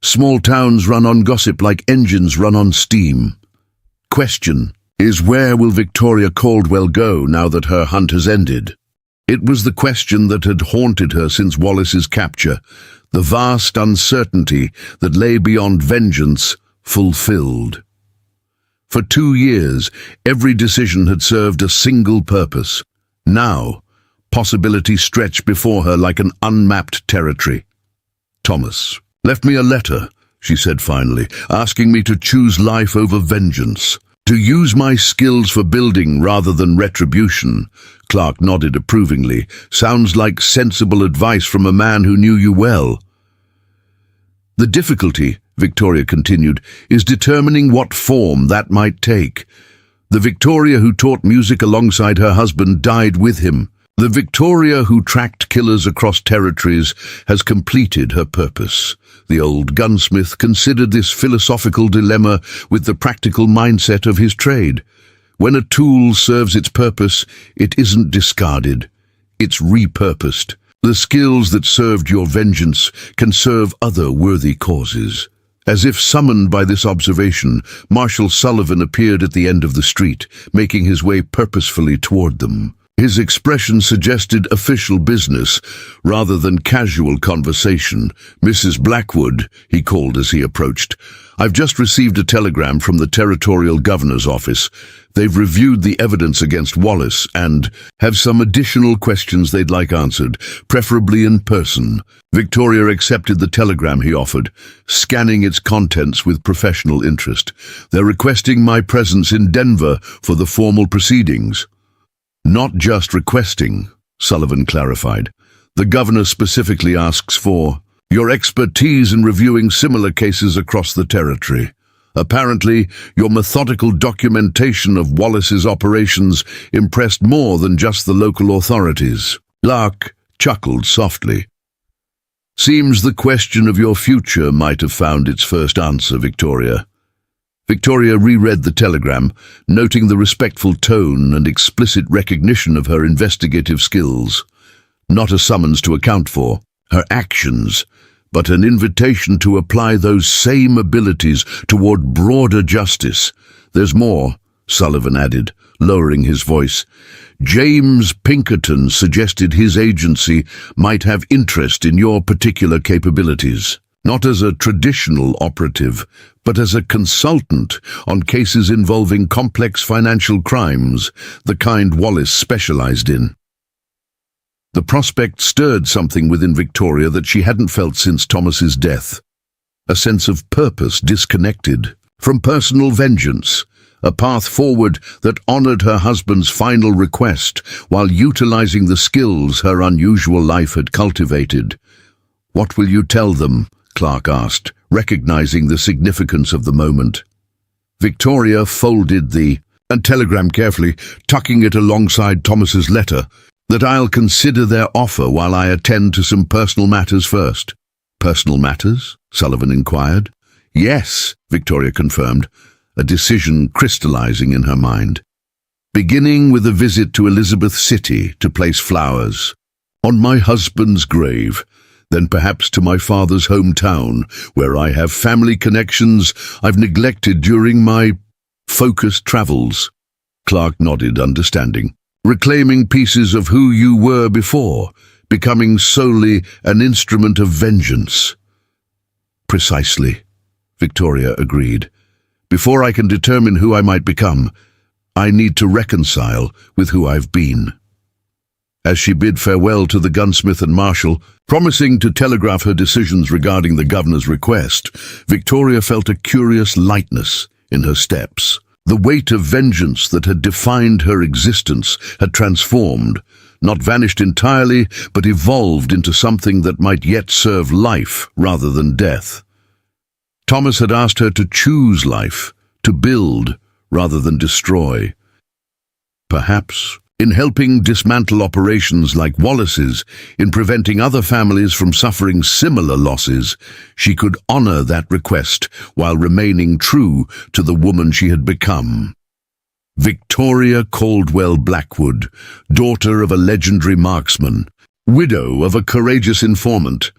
"Small towns run on gossip like engines run on steam." Question is, where will Victoria Caldwell go now that her hunt has ended? It was the question that had haunted her since Wallace's capture, the vast uncertainty that lay beyond vengeance fulfilled. For 2 years, every decision had served a single purpose. Now, possibility stretched before her like an unmapped territory. "Thomas left me a letter," she said finally, "asking me to choose life over vengeance, to use my skills for building rather than retribution." Clark nodded approvingly. "Sounds like sensible advice from a man who knew you well." "The difficulty," Victoria continued, "is determining what form that might take. The Victoria who taught music alongside her husband died with him. The Victoria who tracked killers across territories has completed her purpose." The old gunsmith considered this philosophical dilemma with the practical mindset of his trade. When a tool serves its purpose, it isn't discarded, it's repurposed. The skills that served your vengeance can serve other worthy causes. As if summoned by this observation, Marshal Sullivan appeared at the end of the street, making his way purposefully toward them. His expression suggested official business rather than casual conversation. "Mrs. Blackwood," he called as he approached. "I've just received a telegram from the Territorial Governor's office. They've reviewed the evidence against Wallace and have some additional questions they'd like answered, preferably in person." Victoria accepted the telegram he offered, scanning its contents with professional interest. "They're requesting my presence in Denver for the formal proceedings." "Not just requesting," Sullivan clarified. "The governor specifically asks for your expertise in reviewing similar cases across the territory. Apparently, your methodical documentation of Wallace's operations impressed more than just the local authorities." Clark chuckled softly. "Seems the question of your future might have found its first answer, Victoria." Victoria reread the telegram, noting the respectful tone and explicit recognition of her investigative skills. Not a summons to account for her actions, but an invitation to apply those same abilities toward broader justice. "There's more," Sullivan added, lowering his voice. "James Pinkerton suggested his agency might have interest in your particular capabilities. Not as a traditional operative, but as a consultant on cases involving complex financial crimes, the kind Wallace specialized in." The prospect stirred something within Victoria that she hadn't felt since Thomas's death. A sense of purpose disconnected from personal vengeance, a path forward that honored her husband's final request while utilizing the skills her unusual life had cultivated. "What will you tell them?" Clark asked, recognizing the significance of the moment. Victoria folded the telegram carefully, tucking it alongside Thomas's letter. "That I'll consider their offer while I attend to some personal matters first." "Personal matters?" Sullivan inquired. "Yes," Victoria confirmed, a decision crystallizing in her mind. "Beginning with a visit to Elizabeth City to place flowers on my husband's grave, then perhaps to my father's hometown, where I have family connections I've neglected during my focused travels." Clark nodded, understanding. "Reclaiming pieces of who you were before, becoming solely an instrument of vengeance." "Precisely," Victoria agreed. "Before I can determine who I might become, I need to reconcile with who I've been." As she bid farewell to the gunsmith and marshal, promising to telegraph her decisions regarding the governor's request, Victoria felt a curious lightness in her steps. The weight of vengeance that had defined her existence had transformed, not vanished entirely, but evolved into something that might yet serve life rather than death. Thomas had asked her to choose life, to build rather than destroy. Perhaps, in helping dismantle operations like Wallace's, in preventing other families from suffering similar losses, she could honor that request while remaining true to the woman she had become. Victoria Caldwell Blackwood, daughter of a legendary marksman, widow of a courageous informant,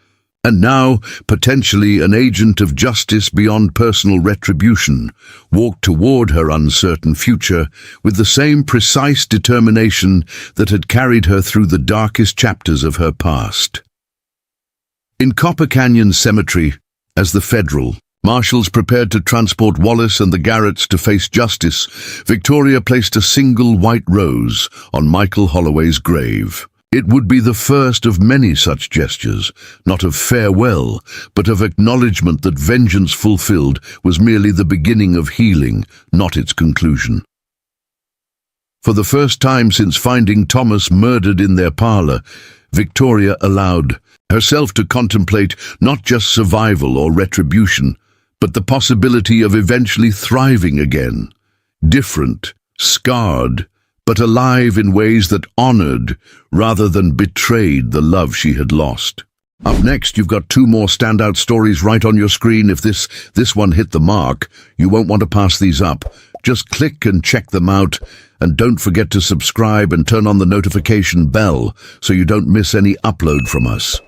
and now potentially an agent of justice beyond personal retribution, walked toward her uncertain future with the same precise determination that had carried her through the darkest chapters of her past. In Copper Canyon Cemetery, as the federal marshals prepared to transport Wallace and the Garretts to face justice, Victoria placed a single white rose on Michael Holloway's grave. It would be the first of many such gestures, not of farewell, but of acknowledgement that vengeance fulfilled was merely the beginning of healing, not its conclusion. For the first time since finding Thomas murdered in their parlor, Victoria allowed herself to contemplate not just survival or retribution, but the possibility of eventually thriving again, different, scarred, but alive in ways that honored rather than betrayed the love she had lost. Up next, you've got two more standout stories right on your screen. If this one hit the mark, you won't want to pass these up. Just click and check them out, and don't forget to subscribe and turn on the notification bell so you don't miss any upload from us.